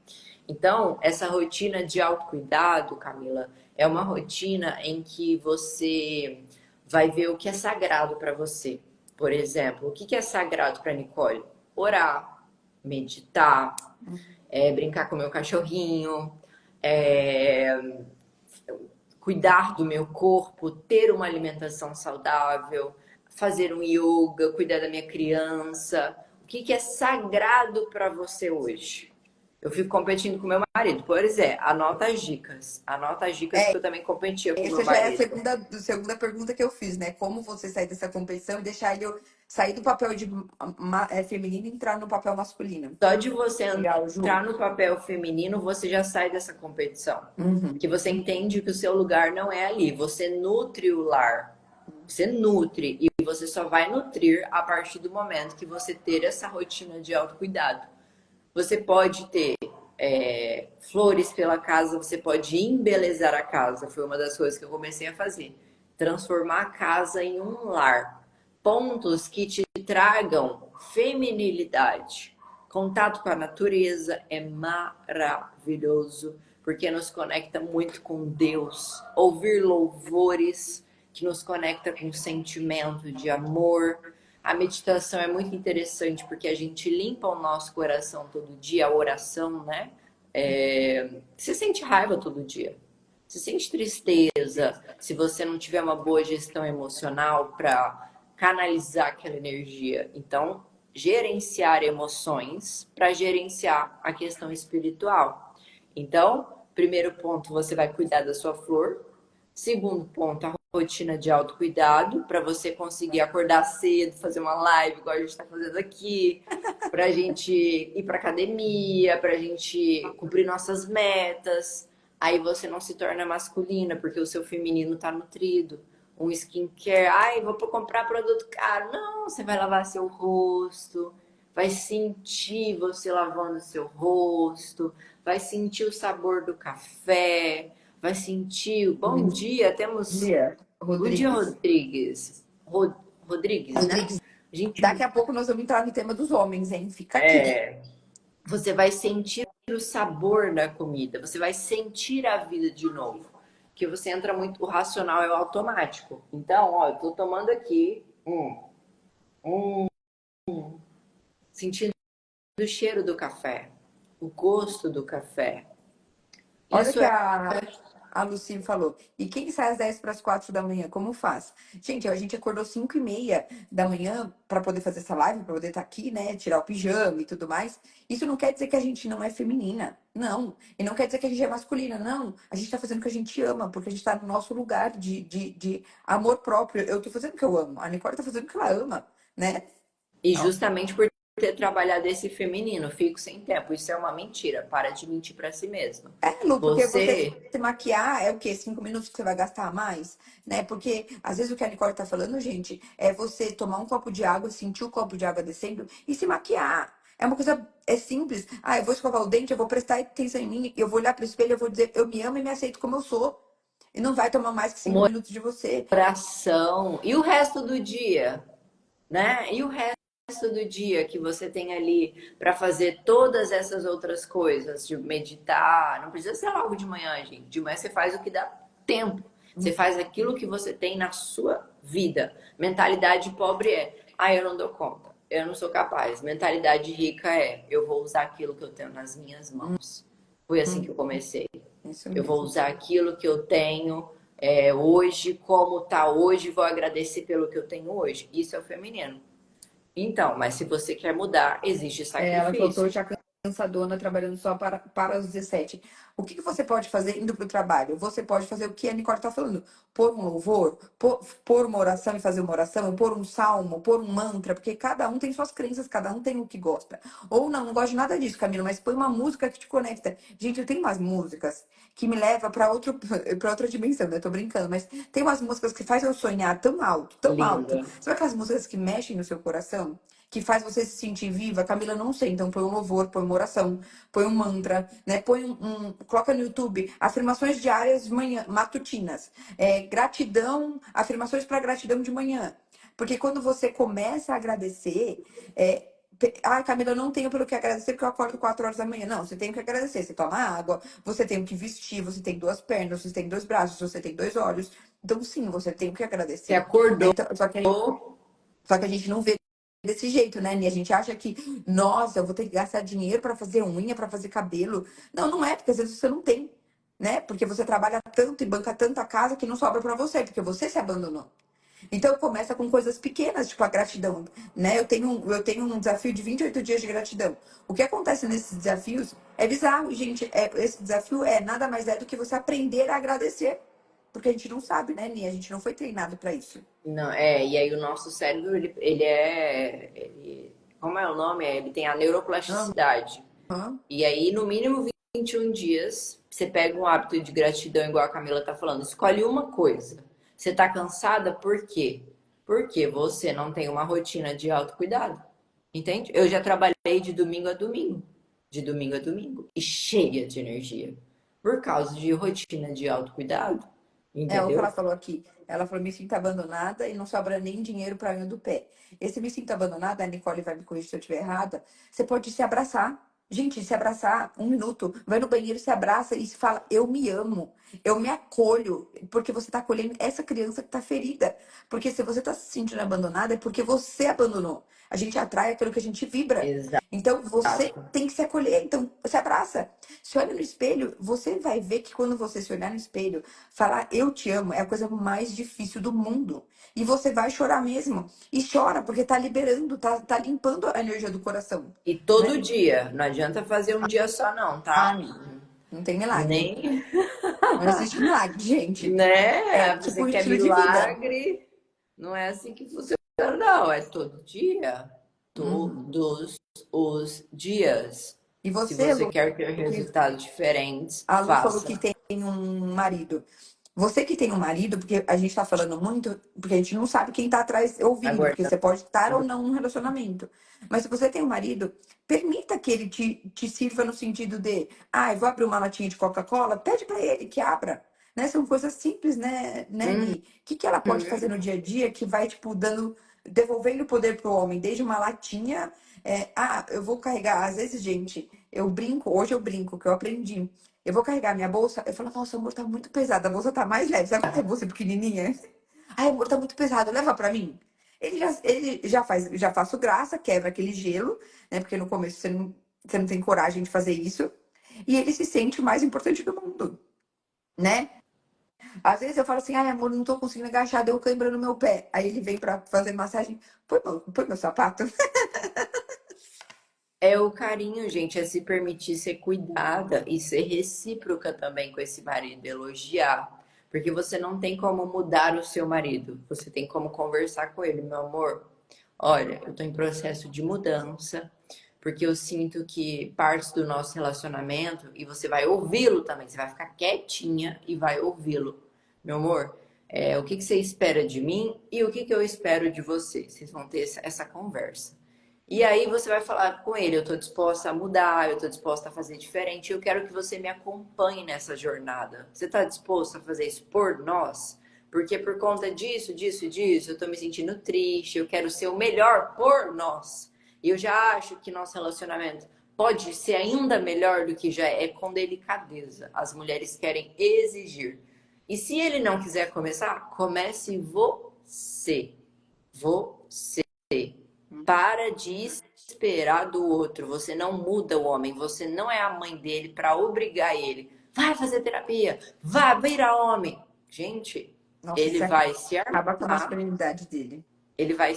Então, essa rotina de autocuidado, Camila, é uma rotina em que você vai ver o que é sagrado para você. Por exemplo, o que é sagrado para Nicole? Orar, meditar, brincar com meu cachorrinho, é, cuidar do meu corpo, ter uma alimentação saudável, fazer um yoga, cuidar da minha criança. O que é sagrado para você hoje? Eu fico competindo com meu marido. Por exemplo, anota as dicas. Anota as dicas que eu também competia com Essa meu já é marido. segunda pergunta que eu fiz, né? Como você sair dessa competição e deixar ele sair do papel de feminino e entrar no papel masculino? Só de você Legal, Ju. entrar no papel feminino, você já sai dessa competição. Uhum. Porque você entende que o seu lugar não é ali. Você nutre o lar. Você nutre. E você só vai nutrir a partir do momento que você ter essa rotina de autocuidado. Você pode ter flores pela casa, você pode embelezar a casa. Foi uma das coisas que eu comecei a fazer. Transformar a casa em um lar. Pontos que te tragam feminilidade. Contato com a natureza é maravilhoso, porque nos conecta muito com Deus. Ouvir louvores que nos conecta com o sentimento de amor. A meditação é muito interessante porque a gente limpa o nosso coração todo dia, a oração, né? Você sente raiva todo dia. Você sente tristeza se você não tiver uma boa gestão emocional para canalizar aquela energia. Então, gerenciar emoções para gerenciar a questão espiritual. Então, primeiro ponto, você vai cuidar da sua flor. Segundo ponto, a rotina de autocuidado, para você conseguir acordar cedo, fazer uma live, igual a gente está fazendo aqui, para a gente ir para academia, para a gente cumprir nossas metas. Aí você não se torna masculina, porque o seu feminino está nutrido. Um skincare, ai, vou comprar produto caro. Não, você vai lavar seu rosto, vai sentir você lavando seu rosto, vai sentir o sabor do café, vai sentir. Bom Bom dia, temos. dia, Bom dia, Rodrigues. Rodrigues. Rodrigues, né? Rodrigues, A gente daqui a pouco nós vamos entrar no tema dos homens, hein? Fica aqui. é, você vai sentir o sabor da comida, você vai sentir a vida de novo. Que você entra muito, o racional é o automático. Então, ó, eu tô tomando aqui, sentindo o cheiro do café, o gosto do café. Olha o Isso que é a Lucy falou. E quem sai às 10 para as 4 da manhã, como faz? Gente, a gente acordou 5:30 da manhã para poder fazer essa live, para poder estar aqui, né? Tirar o pijama e tudo mais. Isso não quer dizer que a gente não é feminina. Não. E não quer dizer que a gente é masculina. Não. A gente está fazendo o que a gente ama, porque a gente está no nosso lugar de amor próprio. Eu tô fazendo o que eu amo. A Nicole tá fazendo o que ela ama, né? e justamente por ter trabalhado esse feminino, fico sem tempo. Isso é uma mentira. Para de mentir para si mesma. É, Lu, porque você Você se maquiar é o quê? 5 minutos que você vai gastar a mais, né? Porque às vezes o que a Nicole tá falando, gente, é você tomar um copo de água, sentir o copo de água descendo e se maquiar. É uma coisa, é simples. Ah, eu vou escovar o dente, eu vou prestar atenção em mim, eu vou olhar pro espelho, eu vou dizer, eu me amo e me aceito como eu sou. E não vai tomar mais que 5 minutos de você. oração. E o resto do dia, né? E o resto do dia que você tem ali para fazer todas essas outras coisas, de meditar, não precisa ser logo de manhã, gente. De manhã você faz o que dá tempo. Você faz aquilo que você tem na sua vida. Mentalidade pobre é, ah, eu não dou conta, eu não sou capaz. Mentalidade rica é, eu vou usar aquilo que eu tenho nas minhas mãos. Foi assim que eu Uhum, comecei. isso Eu vou mesmo. usar aquilo que eu tenho hoje, como tá hoje, vou agradecer pelo que eu tenho hoje. Isso é o feminino. Então, mas se você quer mudar, exige É, ela falou, tô sacrifício. já cansadona, trabalhando só para os 17. O que que você pode fazer indo para o trabalho? Você pode fazer o que a Nicole está falando. Pôr um louvor, pôr uma oração e fazer uma oração, pôr um salmo, pôr um mantra, porque cada um tem suas crenças, cada um tem o que gosta. Ou não gosto de nada disso, Camila, mas põe uma música que te conecta. Gente, eu tenho umas músicas que me levam para outro, para outra dimensão, né? Tô brincando, mas tem umas músicas que faz eu sonhar tão alto, tão alto. Linda. Sabe aquelas músicas que mexem no seu coração? Que faz você se sentir viva, Camila, não sei. Então põe um louvor, põe uma oração, põe um mantra, né? Coloca no YouTube afirmações diárias de manhã, matutinas. Gratidão, afirmações para gratidão de manhã. Porque quando você começa a agradecer, Camila, eu não tenho pelo que agradecer porque eu acordo 4 horas da manhã. Não, você tem que agradecer. Você toma água, você tem o que vestir, você tem duas pernas, você tem dois braços, você tem dois olhos. Então, sim, você tem o que Você agradecer. Né? acordou, Então, só que a gente não vê desse jeito, né? E a gente acha que, nossa, eu vou ter que gastar dinheiro para fazer unha, para fazer cabelo. Não, não é, porque às vezes você não tem, né? Porque você trabalha tanto e banca tanta casa que não sobra para você, porque você se abandonou. Então começa com coisas pequenas, tipo a gratidão, né? Eu tenho um desafio de 28 dias de gratidão. O que acontece nesses desafios é bizarro, gente. Esse desafio nada mais é do que você aprender a agradecer. Porque a gente não sabe, né, Nia? A gente não foi treinado para isso. não, e aí o nosso cérebro, como é o nome? Ele tem a neuroplasticidade. Aham. E aí, no mínimo 21 dias, você pega um hábito de gratidão, igual a Camila tá falando. Escolhe uma coisa. Você tá cansada, por quê? Porque você não tem uma rotina de autocuidado. Entende? Eu já trabalhei de domingo a domingo. De domingo a domingo. E cheia de energia. Por causa de rotina de autocuidado. É o que ela Entendeu? falou aqui. Ela falou: me sinto abandonada e não sobra nem dinheiro para unha do pé. Esse me sinto abandonada, a Nicole vai me corrigir se eu estiver errada. Você pode se abraçar. Gente, se abraçar 1 minuto, vai no banheiro, se abraça e se fala: eu me amo, eu me acolho, porque você tá acolhendo essa criança que tá ferida. Porque se você tá se sentindo abandonada, é porque você abandonou. A gente atrai aquilo que a gente vibra. Então você Exato. tem que se acolher, então se abraça. Se olha no espelho, você vai ver que quando você se olhar no espelho, falar eu te amo é a coisa mais difícil do mundo. E você vai chorar mesmo. E chora, porque tá liberando, tá limpando a energia do coração, E né? todo dia. Não adianta fazer um dia só, não, Ah, tá? não. Não tem milagre. Nem, Não existe milagre, gente. É né? tipo Você um quer estilo de vida. milagre? Não é assim que funciona, não. É todo dia. Uhum. Todos os dias. E Se você, você Lu, quer ter que resultados diferentes, a Lu falou que faça. tem um marido. Você que tem um marido, porque a gente tá falando muito, porque a gente não sabe quem tá atrás ouvindo, porque Agora, você pode estar ou não num relacionamento. Mas se você tem um marido, permita que ele te sirva no sentido de, ah, eu vou abrir uma latinha de Coca-Cola, pede pra ele que abra. Né? São coisas simples, né, uhum, Ni? O que que ela pode fazer no dia a dia que vai, tipo, devolvendo poder pro homem, desde uma latinha, eu vou carregar, às vezes, gente, hoje eu brinco, que eu aprendi. Eu vou carregar minha bolsa. Eu falo, nossa, amor, tá muito pesada. A bolsa tá mais leve. Sabe quando é bolsa pequenininha? Ai, amor, tá muito pesado. Leva pra mim. Ele já faço graça, quebra aquele gelo, né? Porque no começo você não tem coragem de fazer isso. E ele se sente o mais importante do mundo, né? Às vezes eu falo assim, ai, amor, não tô conseguindo agachar, deu cãibra no meu pé. Aí ele vem pra fazer massagem, põe meu sapato. é o carinho, gente, é se permitir ser cuidada e ser recíproca também com esse marido, elogiar. Porque você não tem como mudar o seu marido, você tem como conversar com ele, meu amor. Olha, eu tô em processo de mudança, porque eu sinto que partes do nosso relacionamento, e você vai ouvi-lo também, você vai ficar quietinha e vai ouvi-lo. Meu amor, o que que você espera de mim e o que que eu espero de você? Vocês vão ter essa conversa. E aí você vai falar com ele, eu estou disposta a mudar, eu estou disposta a fazer diferente, eu quero que você me acompanhe nessa jornada. Você está disposto a fazer isso por nós? Porque por conta disso, disso, disso, eu estou me sentindo triste, eu quero ser o melhor por nós. E eu já acho que nosso relacionamento pode ser ainda melhor do que já é, com delicadeza. As mulheres querem exigir. E se ele não quiser começar, comece você. Você. Para de esperar do outro. Você não muda o homem. Você não é a mãe dele para obrigar ele. Vai fazer terapia. Vai virar homem. Gente, Nossa, ele isso vai se acaba com a armar. masculinidade dele. Ele vai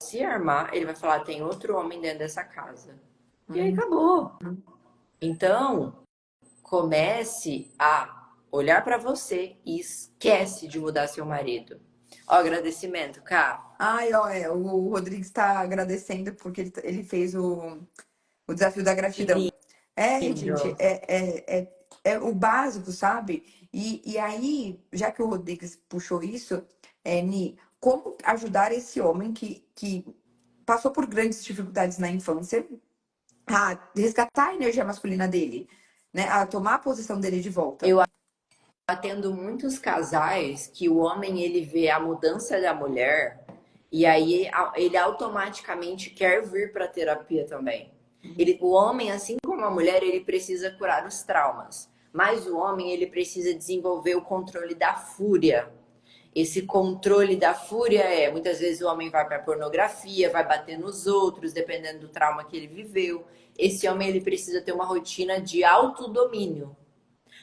se armar. Ele vai falar: tem outro homem dentro dessa casa. E aí Uhum. acabou. Então, comece a olhar para você e esquece de mudar seu marido. Ó, agradecimento, Cá. Ai, ó, o Rodrigues está agradecendo porque ele fez o desafio da Que gratidão. É, lindo. gente, é o básico, sabe? E aí, já que o Rodrigues puxou isso, Ni, como ajudar esse homem que passou por grandes dificuldades na infância a resgatar a energia masculina dele, né? A tomar a posição dele de volta. Eu atendo muitos casais que o homem ele vê a mudança da mulher e aí ele automaticamente quer vir para terapia também. O homem, assim como a mulher, ele precisa curar os traumas, mas o homem ele precisa desenvolver o controle da fúria. Esse controle da fúria muitas vezes o homem vai para pornografia, vai bater nos outros, dependendo do trauma que ele viveu. Esse homem ele precisa ter uma rotina de autodomínio.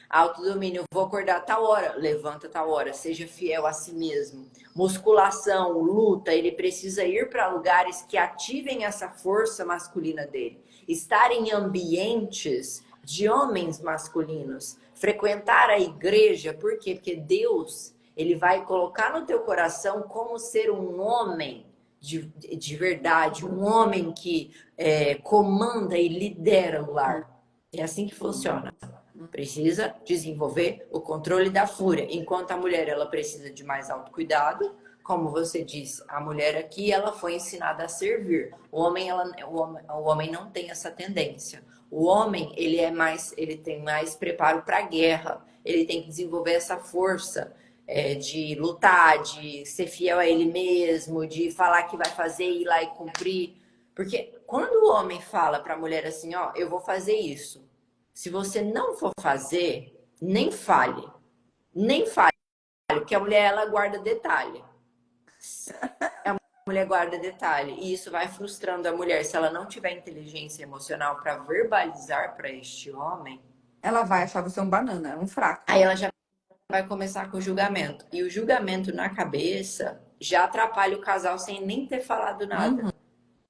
Autodomínio, vou acordar a tal hora, levanta a tal hora, seja fiel a si mesmo. Musculação, luta, ele precisa ir para lugares que ativem essa força masculina dele. Estar em ambientes de homens masculinos. Frequentar a igreja, por quê? Porque Deus, ele vai colocar no teu coração como ser um homem de verdade, um homem que comanda e lidera o lar. É assim que funciona. Precisa desenvolver o controle da fúria. Enquanto a mulher ela precisa de mais autocuidado, como você disse, a mulher aqui ela foi ensinada a servir. O homem não tem essa tendência. O homem ele tem mais preparo para a guerra. Ele tem que desenvolver essa força de lutar, de ser fiel a ele mesmo, de falar que vai fazer, ir lá e cumprir. Porque quando o homem fala para a mulher assim, ó, eu vou fazer isso. Se você não for fazer, nem fale. Nem fale, porque a mulher ela guarda detalhe. A mulher guarda detalhe. E isso vai frustrando a mulher. Se ela não tiver inteligência emocional para verbalizar para este homem, Ela vai achar você um banana, um fraco. aí ela já vai começar com o julgamento. E o julgamento na cabeça já atrapalha o casal sem nem ter falado nada.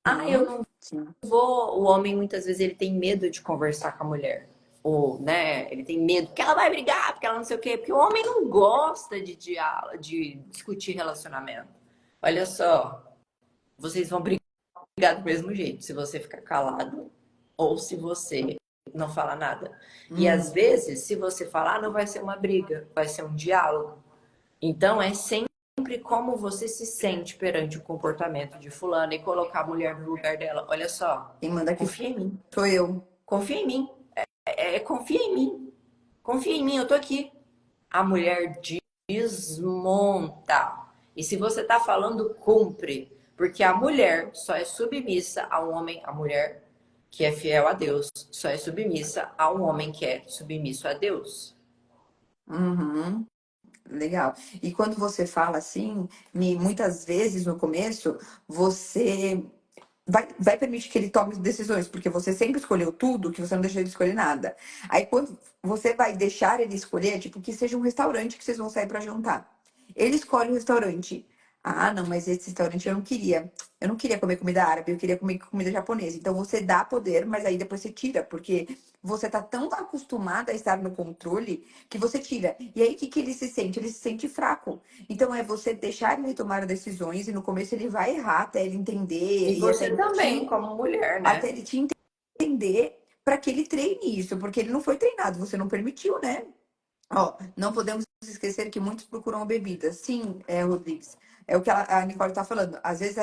Ah, eu não Sim. vou. O homem muitas vezes ele tem medo de conversar com a mulher. Ou, né, ele tem medo que ela vai brigar, porque ela não sei o quê. Porque o homem não gosta de diálogo, de discutir relacionamento. Olha só, vocês vão brigar do mesmo jeito, se você ficar calado ou se você não falar nada. E às vezes, se você falar, não vai ser uma briga, vai ser um diálogo. Então é sempre como você se sente perante o comportamento de fulano e colocar a mulher no lugar dela. Olha só, Quem manda aqui confia em mim, sou eu. confia em mim, confia em mim, confia em mim, eu tô aqui. A mulher desmonta. E se você tá falando, cumpre. Porque a mulher só é submissa a um homem, a mulher que é fiel a Deus, só é submissa a um homem que é submisso a Deus. Uhum. Legal. E quando você fala assim, muitas vezes no começo, você vai permitir que ele tome decisões, porque você sempre escolheu tudo, que você não deixou ele escolher nada. Aí quando você vai deixar ele escolher, tipo, que seja um restaurante que vocês vão sair para jantar. Ele escolhe o restaurante. Ah, não, mas esse restaurante eu não queria. Eu não queria comer comida árabe, eu queria comer comida japonesa. Então você dá poder, mas aí depois você tira, porque você tá tão acostumada a estar no controle que você tira. E aí o que que ele se sente? Ele se sente fraco. Então é você deixar ele tomar decisões e no começo ele vai errar até ele E entender e você também, como mulher, até né? ele te entender para que ele treine isso, porque ele não foi treinado, você não permitiu, né? Ó, não podemos esquecer que muitos procuram a bebida. Sim, Rodrigues. É o que a Nicole está falando. Às vezes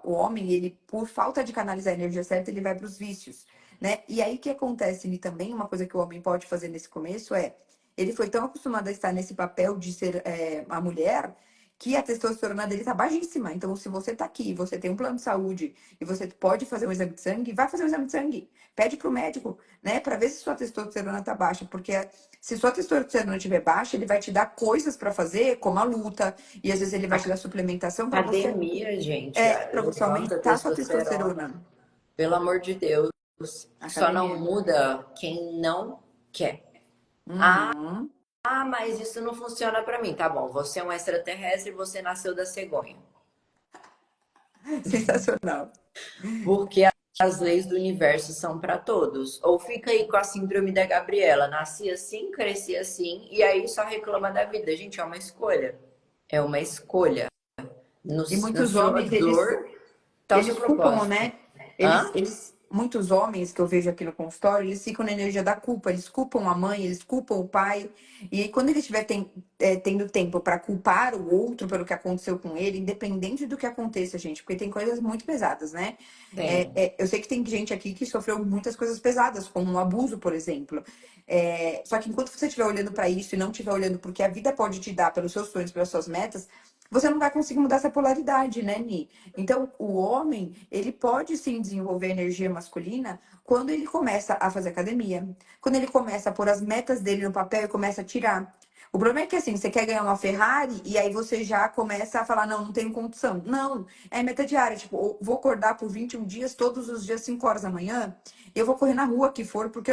o homem, ele, por falta de canalizar a energia certa, ele vai para os vícios, né? E aí o que acontece ele também, uma coisa que o homem pode fazer nesse começo é, ele foi tão acostumado a estar nesse papel de ser a mulher, que a testosterona dele tá baixíssima. Então, se você tá aqui, você tem um plano de saúde e você pode fazer um exame de sangue, vai fazer um exame de sangue. Pede pro médico, né, para ver se sua testosterona tá baixa, porque se sua testosterona estiver baixa, ele vai te dar coisas para fazer, como a luta, e às vezes ele vai te dar suplementação Academia, gente, para você levanta a aumentar a sua testosterona. testosterona. Pelo amor de Deus, só não Academia. muda quem não quer. Uhum. Ah, mas isso não funciona pra mim. Tá bom, você é um extraterrestre e você nasceu da cegonha. Sensacional. Porque as leis do universo são pra todos. Ou fica aí com a síndrome da Gabriela, nasci assim, cresci assim, e aí só reclama da vida. Gente, é uma escolha. É uma escolha. E Na muitos sua homens, dor tá o seu eles culpam, propósito. né? Hã? Muitos homens que eu vejo aqui no consultório, eles ficam na energia da culpa. Eles culpam a mãe, eles culpam o pai. E aí, quando ele estiver tendo tempo para culpar o outro pelo que aconteceu com ele, independente do que aconteça, gente, porque tem coisas muito pesadas, né? Tem. Eu sei que tem gente aqui que sofreu muitas coisas pesadas, como um abuso, por exemplo. Só que enquanto você estiver olhando para isso e não estiver olhando porque a vida pode te dar pelos seus sonhos, pelas suas metas, você não vai conseguir mudar essa polaridade, né, Ni? Então, o homem, ele pode sim desenvolver energia masculina quando ele começa a fazer academia, quando ele começa a pôr as metas dele no papel e começa a tirar. O problema é que assim, você quer ganhar uma Ferrari e aí você já começa a falar, não, não tenho condição. Não, é meta diária, tipo, vou acordar por 21 dias, todos os dias, 5 horas da manhã, e eu vou correr na rua que for, porque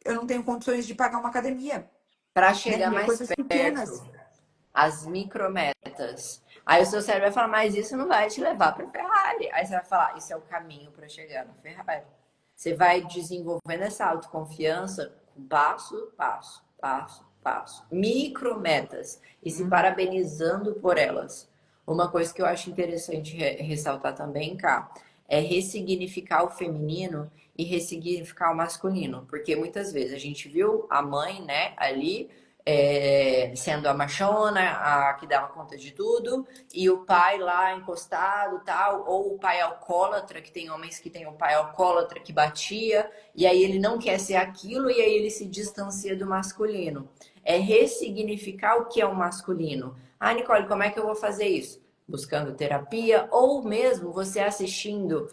eu não tenho condições de pagar uma academia, Para né? chegar E é mais coisas pequenas. perto, as micrometas. Aí o seu cérebro vai falar, mas isso não vai te levar para Ferrari. Aí você vai falar, isso é o caminho para chegar na Ferrari. Você vai desenvolvendo essa autoconfiança com passo, passo, passo, passo. Micrometas. E se parabenizando por elas. Uma coisa que eu acho interessante ressaltar também, cá, é ressignificar o feminino e ressignificar o masculino. Porque muitas vezes a gente viu a mãe, né, ali sendo a machona, a que dava conta de tudo, e o pai lá encostado, tal, ou o pai alcoólatra, que tem homens que tem o pai alcoólatra que batia, e aí ele não quer ser aquilo, e aí ele se distancia do masculino. É ressignificar o que é o masculino. Ah, Nicole, como é que eu vou fazer isso? Buscando terapia, ou mesmo você assistindo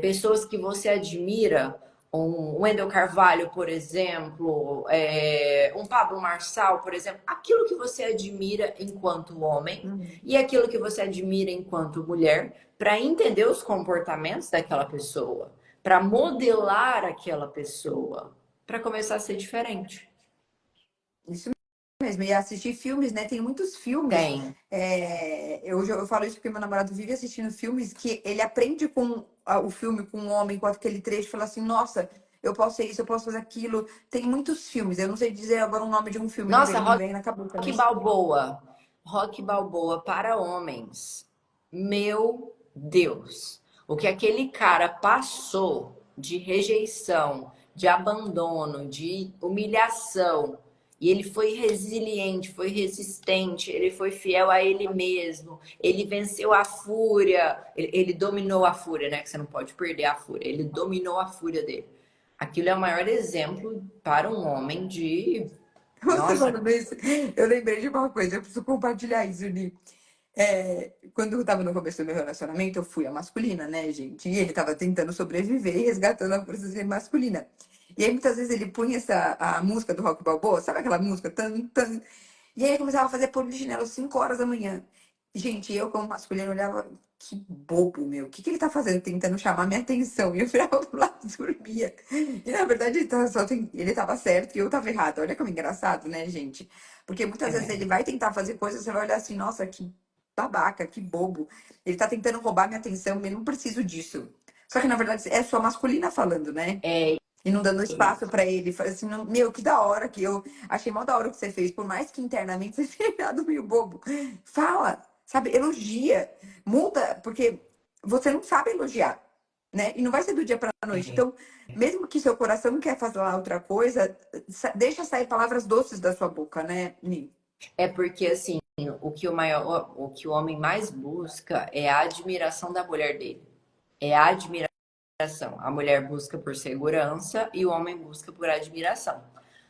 pessoas que você admira, um Wendel Carvalho, por exemplo, um Pablo Marçal, por exemplo, aquilo que você admira enquanto homem e aquilo que você admira enquanto mulher, para entender os comportamentos daquela pessoa, para modelar aquela pessoa, para começar a ser diferente. Isso mesmo. E assistir filmes, né? Tem muitos filmes. Tem. Eu falo isso porque meu namorado vive assistindo filmes que ele aprende com o filme, com o homem, com aquele trecho, fala assim, nossa, eu posso ser isso, eu posso fazer aquilo. Tem muitos filmes. Eu não sei dizer agora o nome de um filme, Nossa, não vem na cabeça, Rock mas. Balboa. Rock Balboa para homens. Meu Deus. O que aquele cara passou de rejeição, de abandono, de humilhação. E ele foi resiliente, foi resistente, ele foi fiel a ele mesmo. Ele venceu a fúria. Ele dominou a fúria, né? Que você não pode perder a fúria. Ele dominou a fúria dele. Aquilo é o maior exemplo para um homem de. Você Nossa, falando isso, eu lembrei de uma coisa, eu preciso compartilhar isso, Ni. Quando eu tava no começo do meu relacionamento, eu fui a masculina, né, gente? E ele tava tentando sobreviver e resgatando a força de masculina. E aí, muitas vezes, ele punha a música do Rock Balboa, sabe aquela música? Tan, tan. E aí, eu começava a fazer pôr de chinelo às 5 horas da manhã. Gente, eu, como masculina, olhava, que bobo, meu. O que que ele tá fazendo? Tentando chamar minha atenção. E eu virava pro lado e dormia. E, na verdade, ele tava certo e eu tava errado. Olha como engraçado, né, gente? Porque muitas vezes ele vai tentar fazer coisas, você vai olhar assim, nossa, que babaca, que bobo. Ele tá tentando roubar minha atenção, eu não preciso disso. Só que, na verdade, é sua masculina falando, né? é E não dando espaço pra ele. Falei assim, meu, que da hora que eu achei mó da hora o que você fez. Por mais que internamente você tenha ficado meio bobo. Fala, sabe? Elogia. Muda, porque você não sabe elogiar, né? E não vai ser do dia pra noite. Então, mesmo que seu coração quer fazer lá outra coisa, deixa sair palavras doces da sua boca, né, Ni? É porque assim, o que o homem mais busca é a admiração da mulher dele. É a admiração. A mulher busca por segurança e o homem busca por admiração.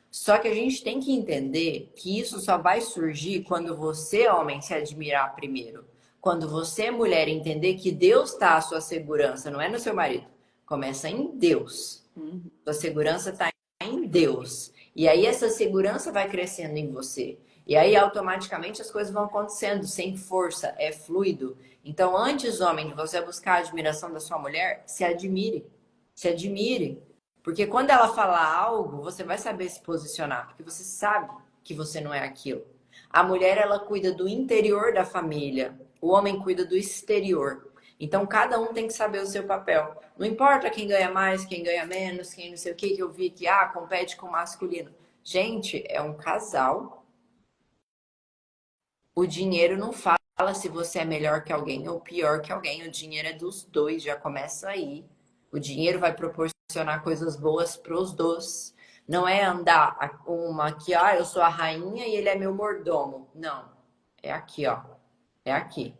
Só que a gente tem que entender que isso só vai surgir quando você, homem, se admirar primeiro. Quando você, mulher, entender que Deus está à sua segurança, não é no seu marido. Começa em Deus. Sua segurança está em Deus. E aí essa segurança vai crescendo em você. E aí automaticamente as coisas vão acontecendo sem força, é fluido. Então, antes, homem, de você buscar a admiração da sua mulher, se admire. Se admire. Porque quando ela falar algo, você vai saber se posicionar, porque você sabe que você não é aquilo. A mulher, ela cuida do interior da família, o homem cuida do exterior. Então, cada um tem que saber o seu papel. Não importa quem ganha mais, quem ganha menos, quem não sei o que eu vi que compete com o masculino. Gente, é um casal. O dinheiro não fala se você é melhor que alguém ou pior que alguém. O dinheiro é dos dois, já começa aí. O dinheiro vai proporcionar coisas boas para os dois. Não é andar uma que, eu sou a rainha e ele é meu mordomo. Não. É aqui, ó. É aqui.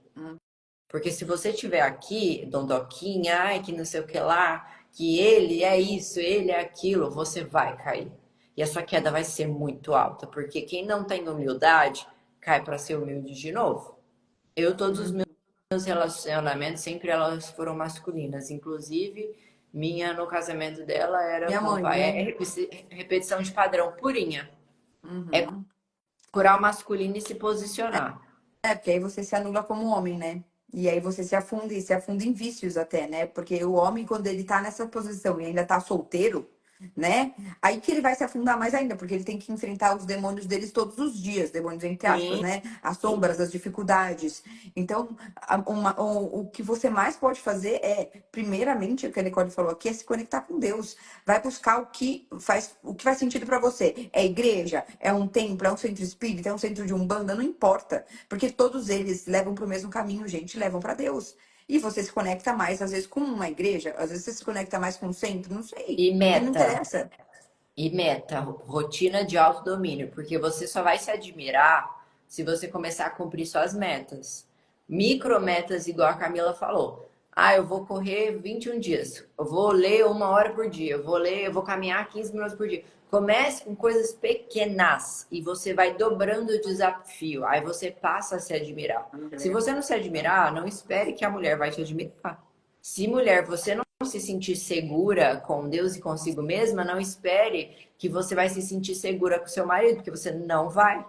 Porque se você tiver aqui, dondoquinha, que não sei o que lá, que ele é isso, ele é aquilo, você vai cair. E a sua queda vai ser muito alta, porque quem não tem humildade cai para ser humilde de novo. Todos os meus relacionamentos, sempre elas foram masculinas. Inclusive, minha no casamento dela era Minha com o mãe, pai. É né? repetição de padrão purinha. É Uhum. curar o masculino e se posicionar. Porque aí você se anula como homem, né? E aí você se afunda em vícios até, né? Porque o homem, quando ele tá nessa posição e ainda tá solteiro, né? Aí que ele vai se afundar mais ainda, porque ele tem que enfrentar os demônios deles todos os dias, demônios entre aspas, Sim. né? As sombras, as dificuldades. Então, o que você mais pode fazer é, primeiramente, o que a Nicole falou aqui, é se conectar com Deus. Vai buscar o que faz sentido para você. É igreja? É um templo? É um centro espírita? É um centro de umbanda? Não importa. Porque todos eles levam para o mesmo caminho, gente, levam para Deus. E você se conecta mais, às vezes, com uma igreja, às vezes você se conecta mais com um centro, não sei. E Mas não meta. interessa. E meta, rotina de autodomínio, porque você só vai se admirar se você começar a cumprir suas metas. Micrometas, igual a Camila falou. Eu vou correr 21 dias. Eu vou ler 1 hora por dia. Eu vou caminhar 15 minutos por dia. Comece com coisas pequenas e você vai dobrando o desafio. Aí você passa a se admirar. Se você não se admirar, não espere que a mulher vai te admirar. Se mulher, você não se sentir segura com Deus e consigo mesma, não espere que você vai se sentir segura com seu marido, porque você não vai.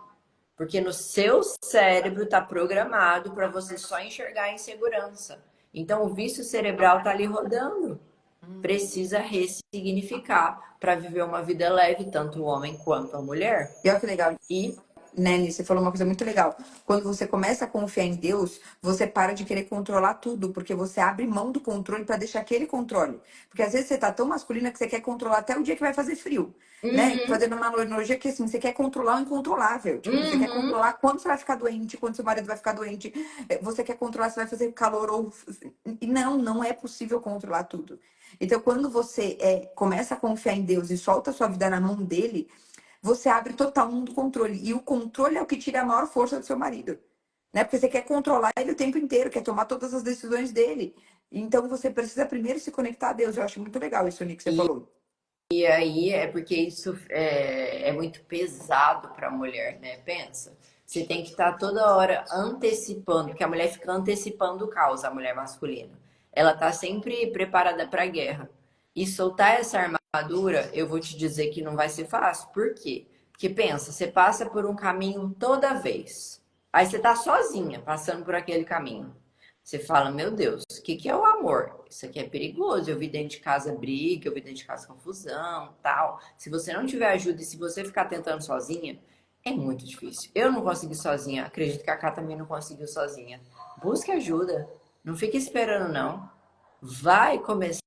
Porque no seu cérebro está programado para você só enxergar a insegurança. Então o vício cerebral está ali rodando. Precisa ressignificar para viver uma vida leve, tanto o homem quanto a mulher. E olha que legal. E Né, Nisso, você falou uma coisa muito legal. Quando você começa a confiar em Deus, você para de querer controlar tudo, porque você abre mão do controle para deixar aquele controle. Porque às vezes você tá tão masculina que você quer controlar até o dia que vai fazer frio, né? uhum, Fazendo uma analogia que assim, você quer controlar o incontrolável. Tipo, você quer uhum. controlar quando você vai ficar doente, quando seu marido vai ficar doente. Você quer controlar se vai fazer calor ou e não é possível controlar tudo. Então, quando você começa a confiar em Deus e solta a sua vida na mão dele, você abre total mundo controle. E o controle é o que tira a maior força do seu marido. Né? Porque você quer controlar ele o tempo inteiro, quer tomar todas as decisões dele. Então você precisa primeiro se conectar a Deus. Eu acho muito legal isso, Nick, que você falou. E aí é porque isso é muito pesado para a mulher, né? Pensa. Você tem que estar toda hora antecipando, porque a mulher fica antecipando o caos, a mulher masculina. Ela tá sempre preparada para a guerra. E soltar essa armadura, eu vou te dizer que não vai ser fácil. Por quê? Porque pensa, você passa por um caminho toda vez. Aí você tá sozinha passando por aquele caminho. Você fala, meu Deus, o que que é o amor? Isso aqui é perigoso. Eu vi dentro de casa briga, eu vi dentro de casa confusão, tal. Se você não tiver ajuda e se você ficar tentando sozinha, é muito difícil. Eu não consegui sozinha. Acredito que a Cá também não conseguiu sozinha. Busque ajuda. Não fique esperando, não. Vai começar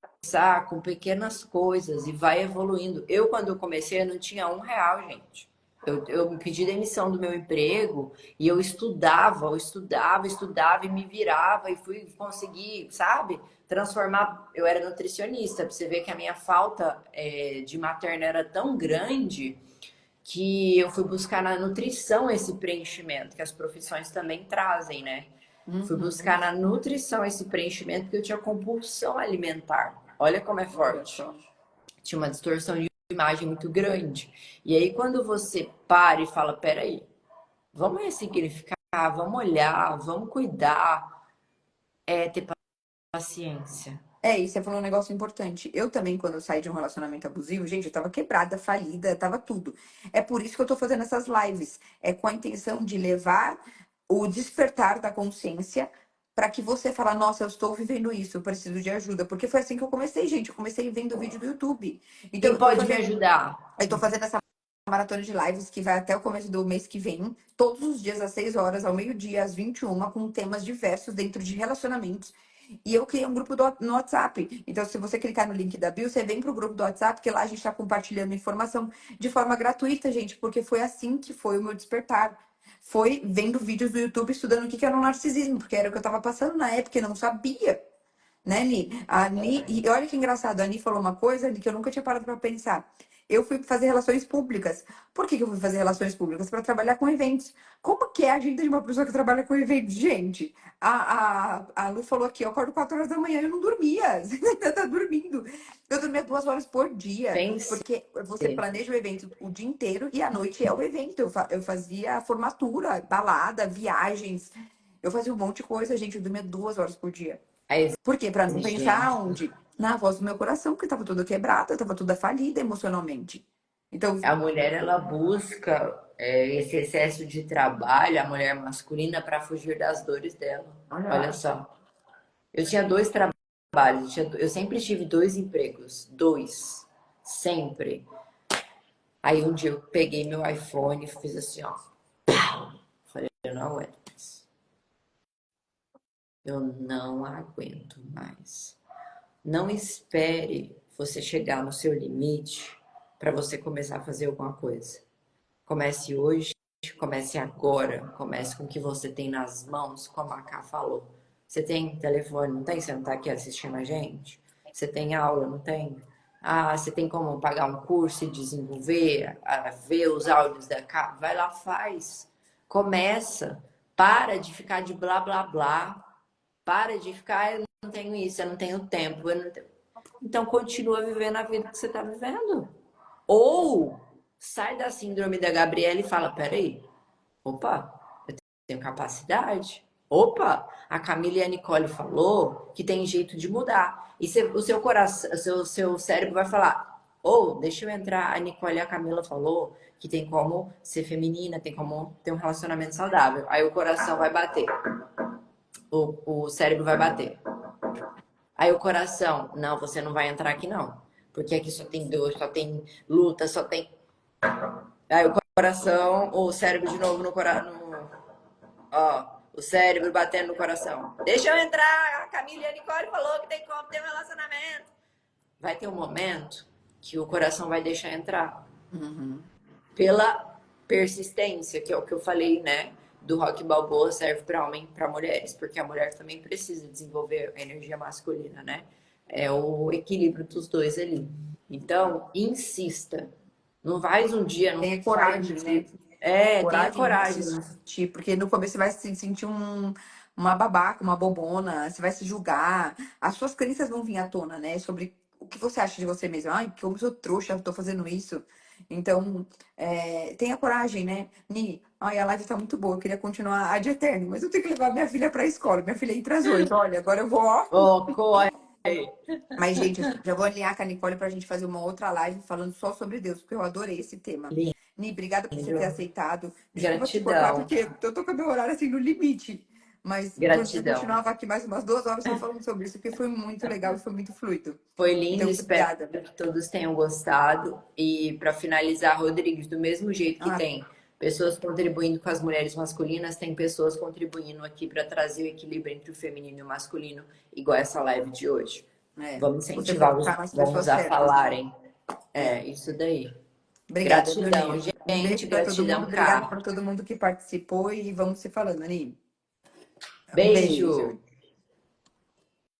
com pequenas coisas e vai evoluindo. Eu, quando eu comecei, eu não tinha R$ 1, gente. Eu me pedi demissão do meu emprego e eu estudava e me virava e fui conseguir, sabe? Transformar. Eu era nutricionista, pra você ver que a minha falta de materna era tão grande que eu fui buscar na nutrição esse preenchimento, que as profissões também trazem, né? Fui buscar Uhum. na nutrição esse preenchimento porque eu tinha compulsão alimentar. Olha como é Olha forte. só. Tinha uma distorção de imagem muito grande. E aí, quando você para e fala: peraí, vamos ressignificar, vamos olhar, vamos cuidar, ter paciência. E você falou um negócio importante. Eu também, quando eu saí de um relacionamento abusivo, gente, eu tava quebrada, falida, tava tudo. É por isso que eu tô fazendo essas lives. É com a intenção de levar o despertar da consciência para que você fala, nossa, eu estou vivendo isso, eu preciso de ajuda. Porque foi assim que eu comecei, gente. Eu comecei vendo vídeo do YouTube. Então, Quem pode me ajudar? eu tô fazendo essa maratona de lives que vai até o começo do mês que vem, todos os dias às 6 horas, ao meio-dia, às 21, com temas diversos dentro de relacionamentos. E eu criei um grupo no WhatsApp. Então, se você clicar no link da bio, você vem pro grupo do WhatsApp, que lá a gente está compartilhando informação de forma gratuita, gente, porque foi assim que foi o meu despertar. Foi vendo vídeos do YouTube, estudando o que era o narcisismo, porque era o que eu estava passando na época e não sabia. Né, Ni? A Ni, e olha que engraçado, a Ni falou uma coisa que eu nunca tinha parado para pensar. Eu fui fazer relações públicas. Por que que eu fui fazer relações públicas? Para trabalhar com eventos. Como que é a agenda de uma pessoa que trabalha com eventos? Gente, a Lu falou aqui, eu acordo 4 horas da manhã e eu não dormia. Você ainda tá dormindo. Eu dormia 2 horas por dia. Pense. Porque você planeja o evento o dia inteiro e à noite é o evento. Eu fazia formatura, balada, viagens. Eu fazia um monte de coisa, gente. Eu dormia 2 horas por dia. A Por quê? Para não pensar exigência. onde? Na voz do meu coração, que estava toda quebrada, estava toda falida emocionalmente. Então, A mulher ela busca esse excesso de trabalho, a mulher masculina, para fugir das dores dela. Olha olha, só. Eu tinha dois trabalhos, eu sempre tive dois empregos, dois, sempre. Aí um dia eu peguei meu iPhone e fiz assim, ó. Falei, eu não aguento mais. Eu não aguento mais. Não espere você chegar no seu limite para você começar a fazer alguma coisa. Comece hoje, comece agora, comece com o que você tem nas mãos, como a Ká falou. Você tem telefone, não tem? Você não tá aqui assistindo a gente? Você tem aula, não tem? Ah, você tem como pagar um curso e desenvolver, ver os áudios da Ká? Vai lá, faz. Começa. Para de ficar de blá blá blá. Para de ficar, eu não tenho isso, eu não tenho tempo, eu não tenho... Então continua vivendo a vida que você está vivendo. Ou sai da síndrome da Gabriela e fala: peraí, opa, eu tenho capacidade. Opa, a Camila e a Nicole falou que tem jeito de mudar. E o seu coração, seu cérebro vai falar: deixa eu entrar. A Nicole e a Camila falou que tem como ser feminina, tem como ter um relacionamento saudável. Aí o coração vai bater, o cérebro vai bater. Aí o coração, não, você não vai entrar aqui não, porque aqui só tem dor, só tem luta, só tem. Aí o coração, o cérebro de novo no coração. Ó, o cérebro batendo no coração. Deixa eu entrar, a Camila e a Nicole falou que tem como ter um relacionamento. Vai ter um momento que o coração vai deixar entrar. Pela persistência, que é o que eu falei, né? Do Rock Balboa serve para homem e para mulheres, porque a mulher também precisa desenvolver a energia masculina, né? É o equilíbrio dos dois ali. Então, insista. Não faz um dia, não Tenha faz. coragem, né? Tenha Coragem de se coragem. sentir, porque no começo você vai se sentir uma babaca, uma bobona, você vai se julgar, as suas crenças vão vir à tona, né? Sobre o que você acha de você mesmo. Ai, como eu sou trouxa, eu tô fazendo isso. Então, tenha coragem, né? Ni, ai, a live tá muito boa, eu queria continuar ad eterno, mas eu tenho que levar minha filha pra escola. Minha filha entra às 8, olha, agora eu vou, ó. Corre. Mas, gente, eu já vou alinhar com a Nicole pra gente fazer uma outra live falando só sobre Deus, porque eu adorei esse tema. Ni, obrigada por você ter Lindo. aceitado. Desculpa te cortar, Gratidão. porque eu tô com o meu horário assim no limite. Mas eu Gratidão. continuava aqui mais umas 2 horas só falando sobre isso, porque foi muito legal e foi muito fluido. Foi lindo, Então, espero obrigada. que todos tenham gostado. E para finalizar, Rodrigues, do mesmo jeito que Ah, tem pessoas contribuindo com as mulheres masculinas, tem pessoas contribuindo aqui para trazer o equilíbrio entre o feminino e o masculino, igual essa live de hoje. Vamos se você colocar as vamos pessoas a certas, né? falarem. É, isso daí. Obrigada, viu, Gratidão, Ni? Um gente. beijo pra todo mundo. Gratidão, Obrigada Cá. para todo mundo que participou e vamos se falando, Ni. Um beijo. Beijo.